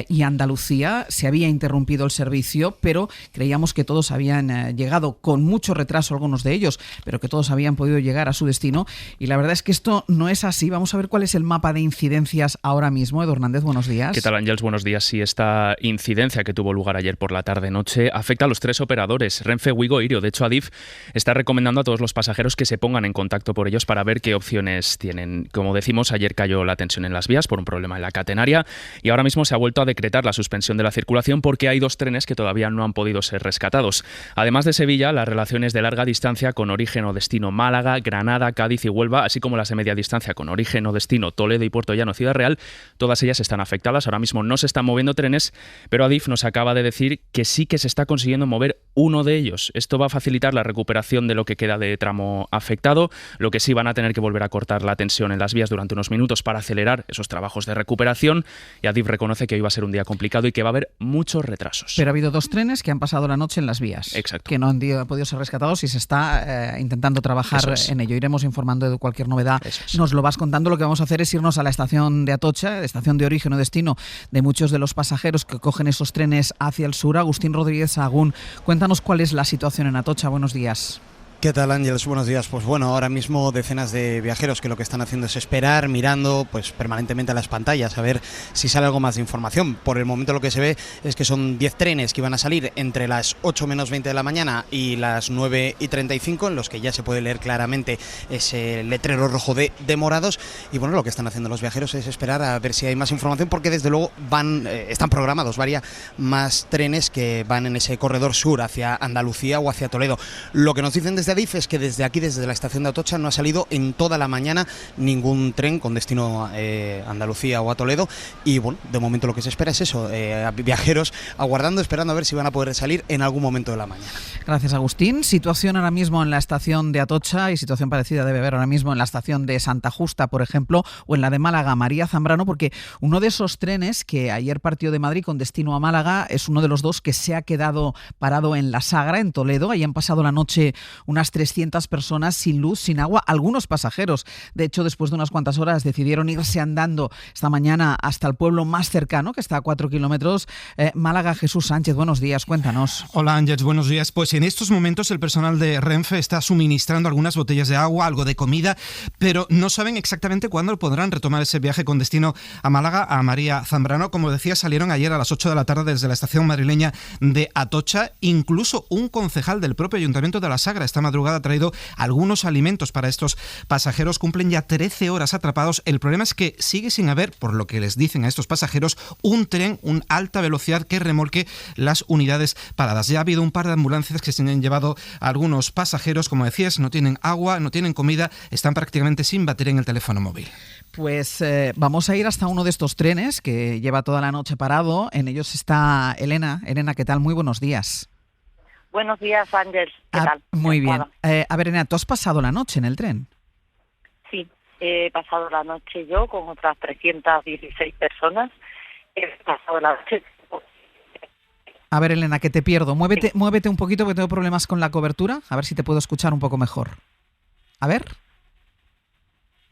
y Andalucía. Se había interrumpido el servicio, pero creíamos que todos habían llegado con mucho retraso, algunos de ellos, pero que todos habían podido llegar a su destino. Y la verdad es que esto no es así. Vamos a ver cuál es el mapa de incidencias ahora mismo. Edu Hernández, buenos días. ¿Qué tal, Ángels? Buenos días. Sí, esta incidencia que tuvo lugar ayer por la tarde-noche afecta a los tres operadores, Renfe, Wigo e Irio. De hecho, Adif está recomendando a todos los pasajeros que se pongan en contacto por ellos para ver qué opciones tienen. Como decimos, ayer cayó la tensión en las vías por un problema en la catenaria y ahora mismo se ha vuelto a decretar la suspensión de la circulación porque hay dos trenes que todavía no han podido ser rescatados. Además de Sevilla, las relaciones de larga distancia con origen o destino Málaga, Granada, Cádiz y Huelva, así como las de media distancia con origen o destino Toledo y Puerto Llano, Ciudad Real, todas ellas están afectadas. Ahora mismo no se están moviendo trenes, pero Adif nos acaba de decir que sí que se está consiguiendo mover uno de ellos. Esto va a facilitar la recuperación de lo que queda de tramo afectado. Lo que sí, van a tener que volver a cortar la tensión en las vías durante unos minutos para acelerar esos trabajos de recuperación. Y Adif reconoce que hoy va a ser un día complicado y que va a haber muchos retrasos. Pero ha habido dos trenes que han pasado la noche en las vías. Exacto. Que no han podido ser rescatados y se está intentando trabajar en ello. Iremos informando de cualquier novedad. Nos lo vas contando. Lo que vamos a hacer es irnos a la estación de Atocha, estación de origen o destino de muchos de los pasajeros que cogen esos trenes hacia el sur. Agustín Rodríguez Sahagún, cuéntanos cuál es la situación en Atocha. Buenos días. ¿Qué tal, Ángeles? Buenos días. Pues bueno, ahora mismo decenas de viajeros que lo que están haciendo es esperar, mirando pues permanentemente a las pantallas, a ver si sale algo más de información. Por el momento lo que se ve es que son 10 trenes que iban a salir entre las 8 menos 20 de la mañana y las 9 y 35, en los que ya se puede leer claramente ese letrero rojo de demorados. Y bueno, lo que están haciendo los viajeros es esperar a ver si hay más información, porque desde luego están programados varios más trenes que van en ese corredor sur hacia Andalucía o hacia Toledo. Lo que nos dicen desde Adif es que desde aquí, desde la estación de Atocha, no ha salido en toda la mañana ningún tren con destino a Andalucía o a Toledo, y bueno, de momento lo que se espera es eso, viajeros aguardando, esperando a ver si van a poder salir en algún momento de la mañana. Gracias, Agustín. Situación ahora mismo en la estación de Atocha, y situación parecida debe haber ahora mismo en la estación de Santa Justa, por ejemplo, o en la de Málaga, María Zambrano, porque uno de esos trenes que ayer partió de Madrid con destino a Málaga es uno de los dos que se ha quedado parado en La Sagra, en Toledo. Ahí han pasado la noche unas 300 personas sin luz, sin agua, algunos pasajeros. De hecho, después de unas cuantas horas decidieron irse andando esta mañana hasta el pueblo más cercano, que está a 4 kilómetros, Málaga. Jesús Sánchez, buenos días, cuéntanos. Hola, Ángeles, buenos días. Pues en estos momentos el personal de Renfe está suministrando algunas botellas de agua, algo de comida, pero no saben exactamente cuándo podrán retomar ese viaje con destino a Málaga, a María Zambrano. Como decía, salieron ayer a las 8 de la tarde desde la estación madrileña de Atocha. Incluso un concejal del propio Ayuntamiento de La Sagra esta madrugada ha traído algunos alimentos para estos pasajeros. Cumplen ya 13 horas atrapados. El problema es que sigue sin haber, por lo que les dicen a estos pasajeros, un tren, un alta velocidad que remolque las unidades paradas. Ya ha habido un par de ambulancias que se han llevado a algunos pasajeros. Como decías, no tienen agua, no tienen comida, están prácticamente sin batería en el teléfono móvil. Pues vamos a ir hasta uno de estos trenes que lleva toda la noche parado. En ellos está Elena. Elena, ¿qué tal? Muy buenos días. Buenos días, Ángel. ¿Qué tal? Muy bien. A ver, Elena, ¿tú has pasado la noche en el tren? Sí, he pasado la noche yo con otras 316 personas. He pasado la noche A ver, Elena, que te pierdo. Muévete un poquito porque tengo problemas con la cobertura. A ver si te puedo escuchar un poco mejor. A ver.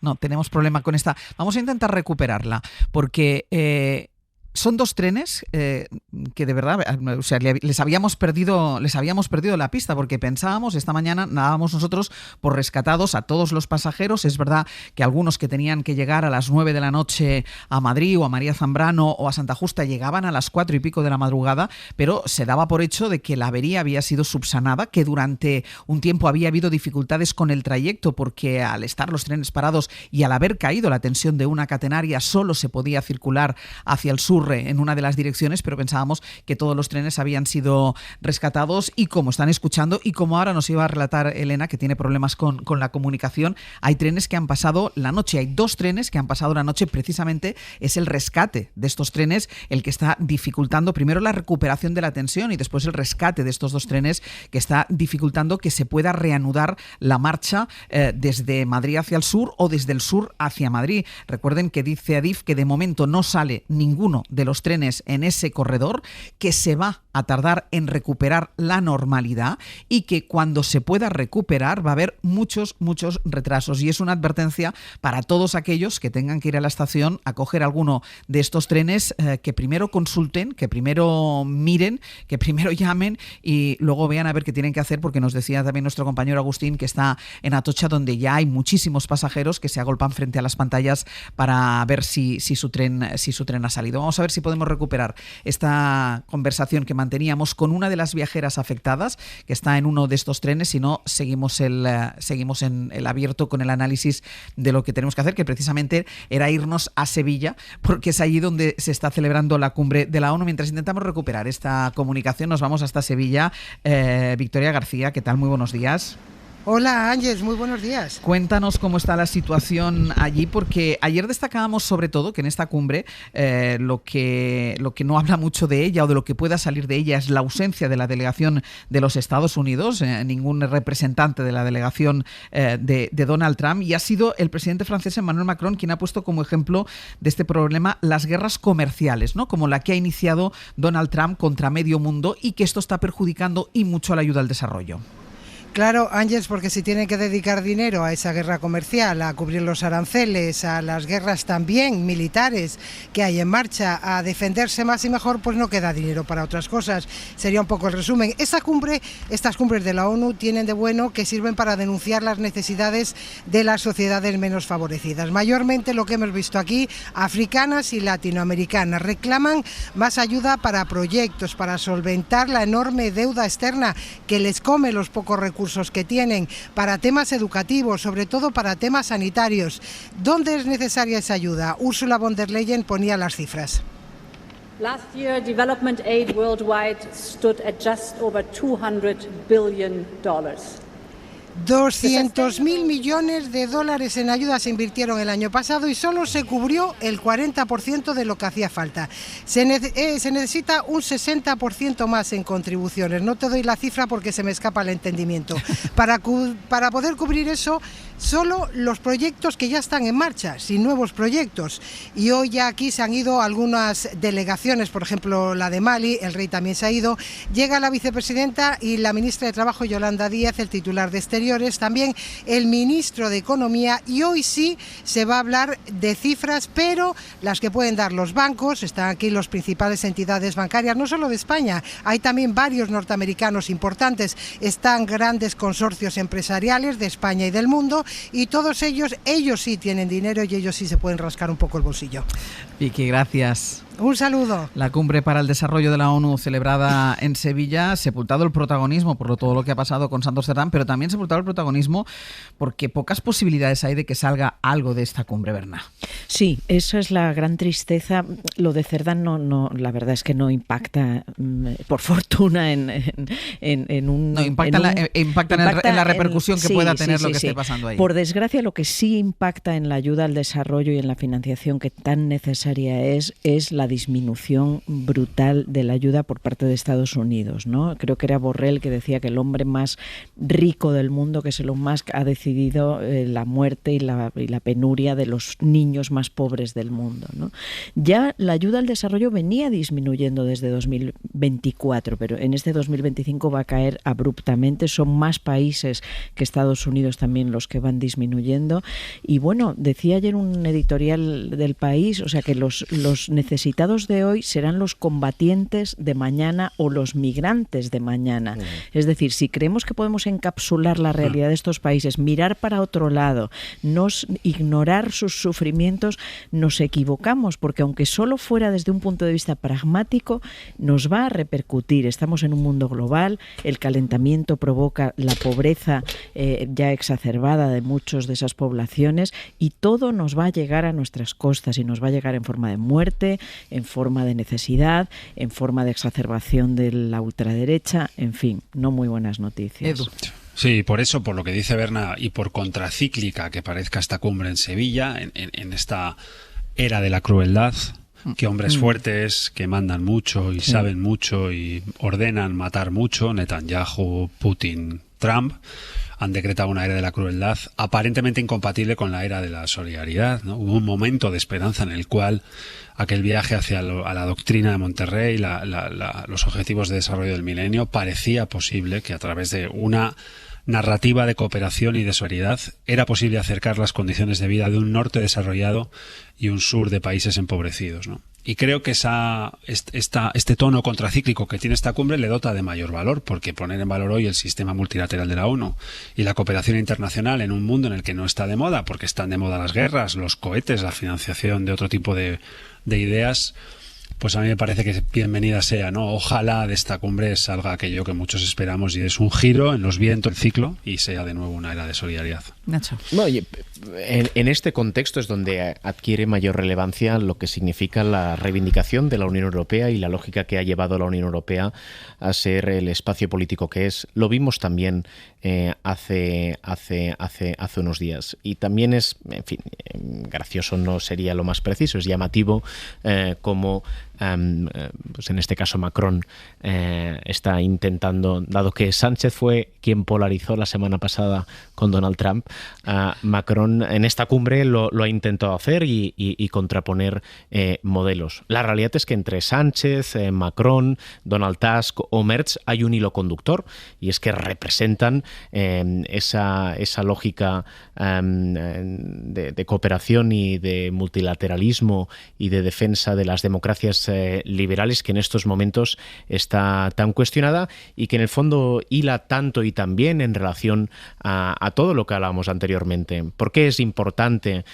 No, tenemos problema con esta. Vamos a intentar recuperarla porque son 2 trenes que de verdad, o sea, les habíamos perdido la pista porque pensábamos, esta mañana dábamos nosotros por rescatados a todos los pasajeros. Es verdad que algunos que tenían que llegar a las 9 de la noche a Madrid o a María Zambrano o a Santa Justa llegaban a las 4 y pico de la madrugada, pero se daba por hecho de que la avería había sido subsanada, que durante un tiempo había habido dificultades con el trayecto porque al estar los trenes parados y al haber caído la tensión de una catenaria solo se podía circular hacia el sur en una de las direcciones, pero pensábamos que todos los trenes habían sido rescatados y como están escuchando y como ahora nos iba a relatar Elena, que tiene problemas con la comunicación, hay trenes que han pasado la noche, hay 2 trenes que han pasado la noche. Precisamente es el rescate de estos trenes el que está dificultando primero la recuperación de la tensión y después el rescate de estos 2 trenes que está dificultando que se pueda reanudar la marcha desde Madrid hacia el sur o desde el sur hacia Madrid. Recuerden que dice Adif que de momento no sale ninguno de los trenes en ese corredor, que se va a tardar en recuperar la normalidad y que cuando se pueda recuperar va a haber muchos retrasos. Y es una advertencia para todos aquellos que tengan que ir a la estación a coger alguno de estos trenes, que primero consulten, que primero miren, que primero llamen y luego vean a ver qué tienen que hacer, porque nos decía también nuestro compañero Agustín que está en Atocha, donde ya hay muchísimos pasajeros que se agolpan frente a las pantallas para ver si su tren ha salido. Vamos a ver si podemos recuperar esta conversación que manteníamos con una de las viajeras afectadas que está en uno de estos trenes. Si no, seguimos en el abierto con el análisis de lo que tenemos que hacer, que precisamente era irnos a Sevilla, porque es allí donde se está celebrando la cumbre de la ONU. Mientras intentamos recuperar esta comunicación, nos vamos hasta Sevilla. Victoria García, ¿qué tal? Muy buenos días. Hola Ángeles, muy buenos días. Cuéntanos cómo está la situación allí, porque ayer destacábamos sobre todo que en esta cumbre lo que no habla mucho de ella o de lo que pueda salir de ella es la ausencia de la delegación de los Estados Unidos, ningún representante de la delegación de Donald Trump, y ha sido el presidente francés Emmanuel Macron quien ha puesto como ejemplo de este problema las guerras comerciales, ¿no? Como la que ha iniciado Donald Trump contra medio mundo y que esto está perjudicando y mucho a la ayuda al desarrollo. Claro, Ángeles, porque si tienen que dedicar dinero a esa guerra comercial, a cubrir los aranceles, a las guerras también militares que hay en marcha, a defenderse más y mejor, pues no queda dinero para otras cosas. Sería un poco el resumen. Estas cumbres de la ONU tienen de bueno que sirven para denunciar las necesidades de las sociedades menos favorecidas. Mayormente lo que hemos visto aquí, africanas y latinoamericanas, reclaman más ayuda para proyectos, para solventar la enorme deuda externa que les come los pocos recursos que tienen, para temas educativos, sobre todo para temas sanitarios. ¿Dónde es necesaria esa ayuda? Ursula von der Leyen ponía las cifras. Last year, development aid worldwide stood at just over $200 billion. 200.000 millones de dólares en ayuda se invirtieron el año pasado y solo se cubrió el 40% de lo que hacía falta. Se necesita un 60% más en contribuciones. No te doy la cifra porque se me escapa el entendimiento. Para poder cubrir eso, solo los proyectos que ya están en marcha, sin nuevos proyectos. Y hoy ya aquí se han ido algunas delegaciones, por ejemplo la de Mali, el rey también se ha ido. Llega la vicepresidenta y la ministra de Trabajo, Yolanda Díaz, el titular de Exteriores, también el ministro de Economía, y hoy sí se va a hablar de cifras, pero las que pueden dar los bancos. Están aquí las principales entidades bancarias, no solo de España, hay también varios norteamericanos importantes, están grandes consorcios empresariales de España y del mundo, y todos ellos sí tienen dinero y ellos sí se pueden rascar un poco el bolsillo. Vicky, gracias. Un saludo. La cumbre para el desarrollo de la ONU celebrada en Sevilla, sepultado el protagonismo por todo lo que ha pasado con Santos Cerdán, pero también sepultado el protagonismo porque pocas posibilidades hay de que salga algo de esta cumbre, Berna. Sí, esa es la gran tristeza. Lo de Cerdán no, la verdad es que no impacta, por fortuna, en un... No, impacta en la repercusión que pueda tener lo que esté pasando ahí. Por desgracia, lo que sí impacta en la ayuda al desarrollo y en la financiación que tan necesaria es la disminución brutal de la ayuda por parte de Estados Unidos, ¿no? Creo que era Borrell que decía que el hombre más rico del mundo, que es Elon Musk, ha decidido la muerte y la penuria de los niños más pobres del mundo, ¿no? Ya la ayuda al desarrollo venía disminuyendo desde 2024, pero en este 2025 va a caer abruptamente. Son más países que Estados Unidos también los que van disminuyendo. Y bueno, decía ayer un editorial del País, o sea que los necesitados de hoy serán los combatientes de mañana o los migrantes de mañana. Es decir, si creemos que podemos encapsular la realidad de estos países, mirar para otro lado, ignorar sus sufrimientos, nos equivocamos, porque aunque solo fuera desde un punto de vista pragmático, nos va a repercutir. Estamos en un mundo global, el calentamiento provoca la pobreza ya exacerbada de muchas de esas poblaciones, y todo nos va a llegar a nuestras costas, y nos va a llegar en forma de muerte, en forma de necesidad, en forma de exacerbación de la ultraderecha, en fin, no muy buenas noticias. Edu. Sí, por eso, por lo que dice Berna, y por contracíclica que parezca esta cumbre en Sevilla, en esta era de la crueldad, que hombres fuertes que mandan mucho y saben mucho y ordenan matar mucho, Netanyahu, Putin, Trump, han decretado una era de la crueldad aparentemente incompatible con la era de la solidaridad, ¿no? Hubo un momento de esperanza en el cual aquel viaje hacia a la doctrina de Monterrey, los objetivos de desarrollo del milenio, parecía posible que a través de una narrativa de cooperación y de solidaridad era posible acercar las condiciones de vida de un norte desarrollado y un sur de países empobrecidos, ¿no? Y creo que este tono contracíclico que tiene esta cumbre le dota de mayor valor, porque poner en valor hoy el sistema multilateral de la ONU y la cooperación internacional en un mundo en el que no está de moda, porque están de moda las guerras, los cohetes, la financiación de otro tipo de ideas, pues a mí me parece que bienvenida sea, ¿no? Ojalá de esta cumbre salga aquello que muchos esperamos, y es un giro en los vientos del ciclo y sea de nuevo una era de solidaridad. Nacho. No, en este contexto es donde adquiere mayor relevancia lo que significa la reivindicación de la Unión Europea y la lógica que ha llevado a la Unión Europea a ser el espacio político que es. Lo vimos también hace unos días. Y también es, en fin, gracioso no sería lo más preciso, es llamativo como pues en este caso Macron está intentando, dado que Sánchez fue quien polarizó la semana pasada con Donald Trump, Macron en esta cumbre lo ha intentado hacer y contraponer modelos. La realidad es que entre Sánchez, Macron, Donald Tusk o Merz hay un hilo conductor, y es que representan esa lógica de cooperación y de multilateralismo y de defensa de las democracias liberales, que en estos momentos está tan cuestionada y que en el fondo hila tanto y tan bien en relación a todo lo que hablábamos anteriormente. ¿Por qué es importante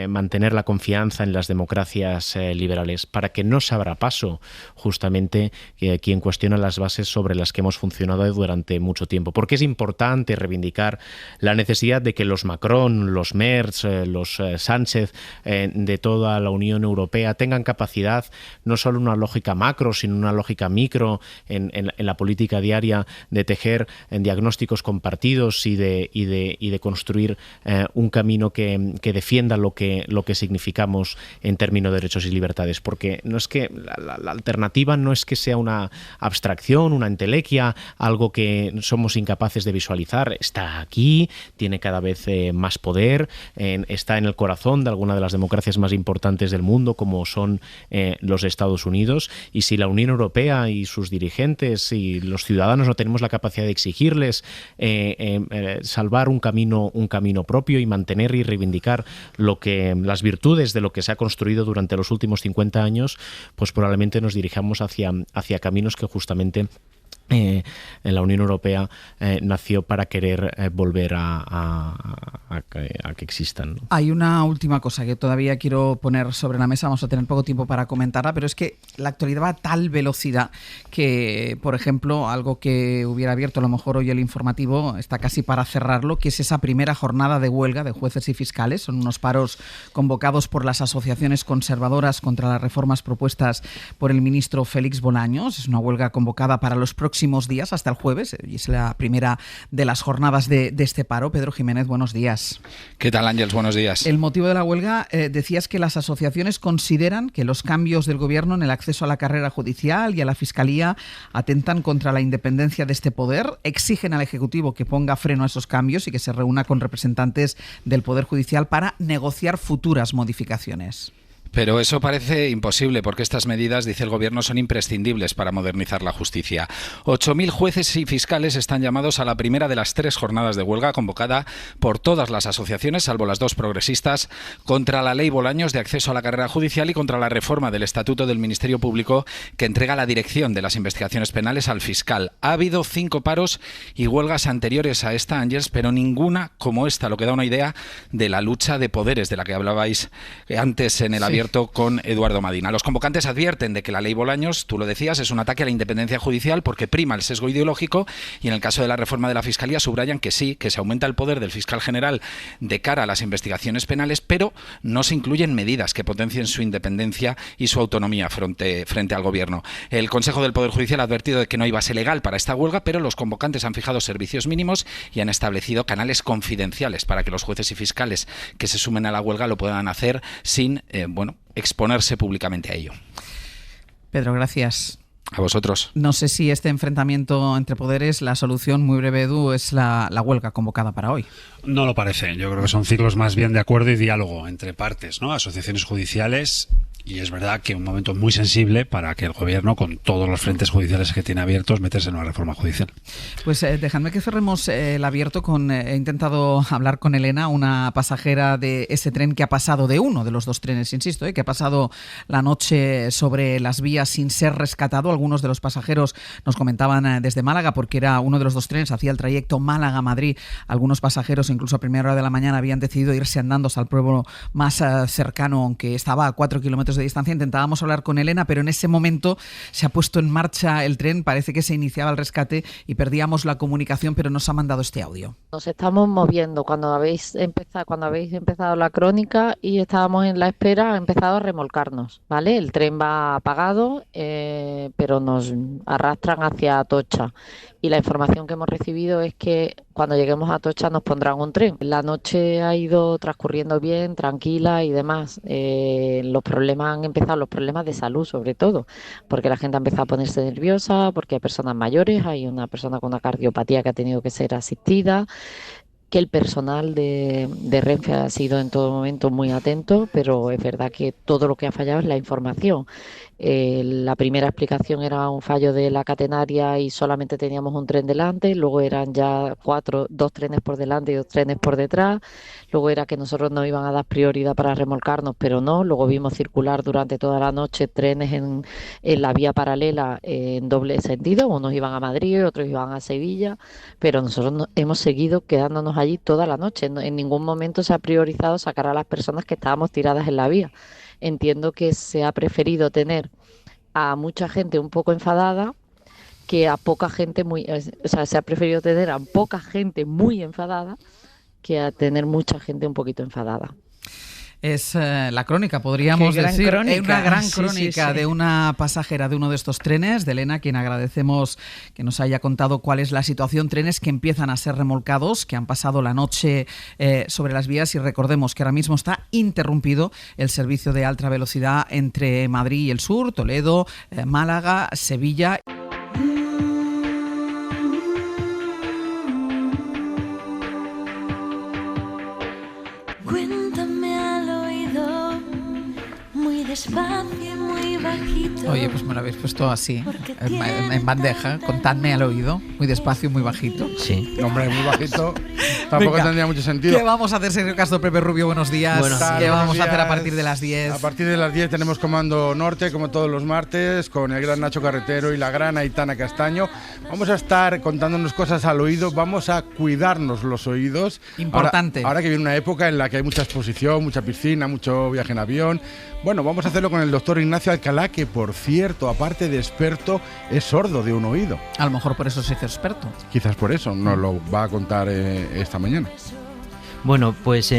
mantener la confianza en las democracias liberales? Para que no se abra paso justamente quien cuestiona las bases sobre las que hemos funcionado durante mucho tiempo. ¿Por qué es importante reivindicar la necesidad de que los Macron, los Merz, los Sánchez de toda la Unión Europea tengan capacidad no solo una lógica macro, sino una lógica micro en la política diaria, de tejer en diagnósticos compartidos y de construir un camino que defienda lo que significamos en términos de derechos y libertades? Porque no es que la alternativa no es que sea una abstracción, una entelequia, algo que somos incapaces de visualizar. Está aquí, tiene cada vez más poder, está en el corazón de alguna de las democracias más importantes del mundo, como son los Estados Unidos, y si la Unión Europea y sus dirigentes y los ciudadanos no tenemos la capacidad de exigirles salvar un camino propio y mantener y reivindicar las virtudes de lo que se ha construido durante los últimos 50 años, pues probablemente nos dirijamos hacia caminos que justamente en la Unión Europea nació para querer volver a que existan, ¿no? Hay una última cosa que todavía quiero poner sobre la mesa, vamos a tener poco tiempo para comentarla, pero es que la actualidad va a tal velocidad que, por ejemplo, algo que hubiera abierto a lo mejor hoy el informativo está casi para cerrarlo, que es esa primera jornada de huelga de jueces y fiscales. Son unos paros convocados por las asociaciones conservadoras contra las reformas propuestas por el ministro Félix Bolaños. Es una huelga convocada para los próximos próximos días, hasta el jueves, y es la primera de las jornadas de este paro. Pedro Jiménez, buenos días. ¿Qué tal, Ángeles? Buenos días. El motivo de la huelga, decías que las asociaciones consideran que los cambios del Gobierno en el acceso a la carrera judicial y a la Fiscalía atentan contra la independencia de este poder, exigen al Ejecutivo que ponga freno a esos cambios y que se reúna con representantes del Poder Judicial para negociar futuras modificaciones. Pero eso parece imposible porque estas medidas, dice el Gobierno, son imprescindibles para modernizar la justicia. 8.000 jueces y fiscales están llamados a la primera de las 3 jornadas de huelga convocada por todas las asociaciones, salvo las 2 progresistas, contra la ley Bolaños de acceso a la carrera judicial y contra la reforma del Estatuto del Ministerio Público que entrega la dirección de las investigaciones penales al fiscal. Ha habido 5 paros y huelgas anteriores a esta, Ángeles, pero ninguna como esta, lo que da una idea de la lucha de poderes de la que hablabais antes en el abierto con Eduardo Madina. Los convocantes advierten de que la ley Bolaños, tú lo decías, es un ataque a la independencia judicial porque prima el sesgo ideológico, y en el caso de la reforma de la Fiscalía subrayan que sí, que se aumenta el poder del fiscal general de cara a las investigaciones penales, pero no se incluyen medidas que potencien su independencia y su autonomía frente al Gobierno. El Consejo del Poder Judicial ha advertido de que no hay base legal para esta huelga, pero los convocantes han fijado servicios mínimos y han establecido canales confidenciales para que los jueces y fiscales que se sumen a la huelga lo puedan hacer sin, exponerse públicamente a ello. Pedro, gracias. A vosotros. No sé si este enfrentamiento entre poderes, la solución, muy breve, Edu, es la huelga convocada para hoy. No lo parece. Yo creo que son ciclos más bien de acuerdo y diálogo entre partes, ¿no? Asociaciones judiciales. Y es verdad que un momento muy sensible para que el Gobierno, con todos los frentes judiciales que tiene abiertos, meterse en una reforma judicial. Pues dejadme que cerremos el abierto con... he intentado hablar con Elena, una pasajera de ese tren que ha pasado, de uno de los 2 trenes, insisto, que ha pasado la noche sobre las vías sin ser rescatado. Algunos de los pasajeros nos comentaban desde Málaga, porque era uno de los 2 trenes, hacía el trayecto Málaga-Madrid. Algunos pasajeros, incluso a primera hora de la mañana, habían decidido irse andando hasta el pueblo más cercano, aunque estaba a 4 kilómetros de distancia. Intentábamos hablar con Elena, pero en ese momento se ha puesto en marcha el tren, parece que se iniciaba el rescate y perdíamos la comunicación, pero nos ha mandado este audio. Nos estamos moviendo cuando habéis empezado la crónica y estábamos en la espera, ha empezado a remolcarnos, ¿vale? El tren va apagado, pero nos arrastran hacia Atocha. Y la información que hemos recibido es que cuando lleguemos a Atocha nos pondrán un tren. La noche ha ido transcurriendo bien, tranquila y demás. Los problemas han empezado, los problemas de salud sobre todo, porque la gente ha empezado a ponerse nerviosa, porque hay personas mayores, hay una persona con una cardiopatía que ha tenido que ser asistida, que el personal de Renfe ha sido en todo momento muy atento, pero es verdad que todo lo que ha fallado es la información. La primera explicación era un fallo de la catenaria y solamente teníamos un tren delante, luego eran ya 2 trenes por delante y 2 trenes por detrás, luego era que nosotros nos iban a dar prioridad para remolcarnos, pero no, luego vimos circular durante toda la noche trenes en la vía paralela en doble sentido, unos iban a Madrid, otros iban a Sevilla, pero nosotros hemos seguido quedándonos allí toda la noche, en ningún momento se ha priorizado sacar a las personas que estábamos tiradas en la vía. Entiendo que se ha preferido tener a mucha gente un poco enfadada que a poca gente se ha preferido tener a poca gente muy enfadada que a tener mucha gente un poquito enfadada. Es la crónica, podríamos decir, una gran crónica sí. de una pasajera de uno de estos trenes, de Elena, quien agradecemos que nos haya contado cuál es la situación. Trenes que empiezan a ser remolcados, que han pasado la noche sobre las vías, y recordemos que ahora mismo está interrumpido el servicio de alta velocidad entre Madrid y el sur, Toledo, Málaga, Sevilla. Despacio y muy bajito. Oye, pues me lo habéis puesto así, en bandeja, contadme al oído, muy despacio y muy bajito. Sí. Hombre, muy bajito tampoco tendría mucho sentido. ¿Qué vamos a hacer, Sergio Castro? Pepe Rubio, buenos días. ¿Qué vamos a hacer a partir de las 10? A partir de las 10 tenemos Comando Norte, como todos los martes, con el gran Nacho Carretero y la gran Aitana Castaño. Vamos a estar contándonos cosas al oído, vamos a cuidarnos los oídos. Importante. Ahora que viene una época en la que hay mucha exposición, mucha piscina, mucho viaje en avión. Bueno, vamos a hacerlo con el doctor Ignacio Alcalá, que por cierto, aparte de experto, es sordo de un oído. A lo mejor por eso se hizo experto. Quizás por eso, nos lo va a contar esta mañana. Bueno, pues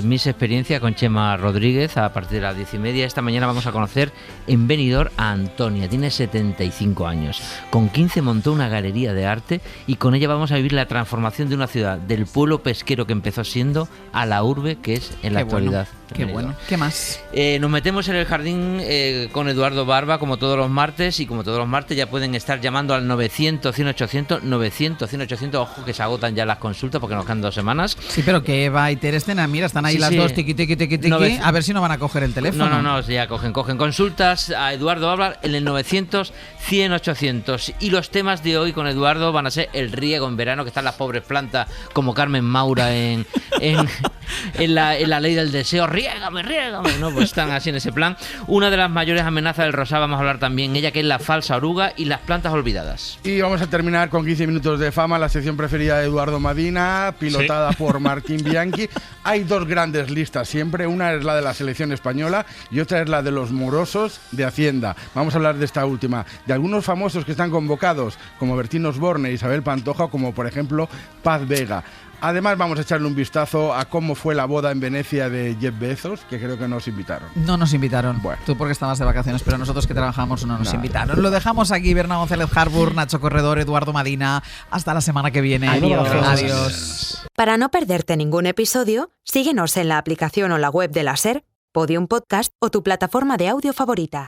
mis experiencias con Chema Rodríguez a partir de las 10:30. Esta mañana vamos a conocer en Benidorm a Antonia, tiene 75 años. Con 15 montó una galería de arte y con ella vamos a vivir la transformación de una ciudad, del pueblo pesquero que empezó siendo, a la urbe que es en la actualidad. Qué bueno. ¿Qué más? Nos metemos en el jardín con Eduardo Barba, como todos los martes, y como todos los martes ya pueden estar llamando al 900-100-800, 900-100-800, ojo que se agotan ya las consultas porque nos quedan 2 semanas. Sí, pero que Eva y Ter Estena, mira, están ahí las dos, tiqui, a ver si no van a coger el teléfono. No, ya cogen consultas a Eduardo Barba en el 900-100-800. Y los temas de hoy con Eduardo van a ser el riego en verano, que están las pobres plantas como Carmen Maura en la ley del deseo. Riégame, ¿no? Pues están así en ese plan. Una de las mayores amenazas del rosado, vamos a hablar también ella, que es la falsa oruga y las plantas olvidadas. Y vamos a terminar con 15 minutos de fama, la sección preferida de Eduardo Madina, pilotada por Martín Bianchi. Hay 2 grandes listas siempre, una es la de la selección española y otra es la de los morosos de Hacienda. Vamos a hablar de esta última, de algunos famosos que están convocados, como Bertín Osborne, Isabel Pantoja, como por ejemplo Paz Vega. Además vamos a echarle un vistazo a cómo fue la boda en Venecia de Jeff Bezos, que creo que nos invitaron. No nos invitaron. Bueno. Tú porque estabas de vacaciones, pero nosotros que trabajamos no nos invitaron. Lo dejamos aquí, Berna González Harbour, Nacho Corredor, Eduardo Madina. Hasta la semana que viene. Adiós. Para no perderte ningún episodio, síguenos en la aplicación o la web de la SER, Podium Podcast o tu plataforma de audio favorita.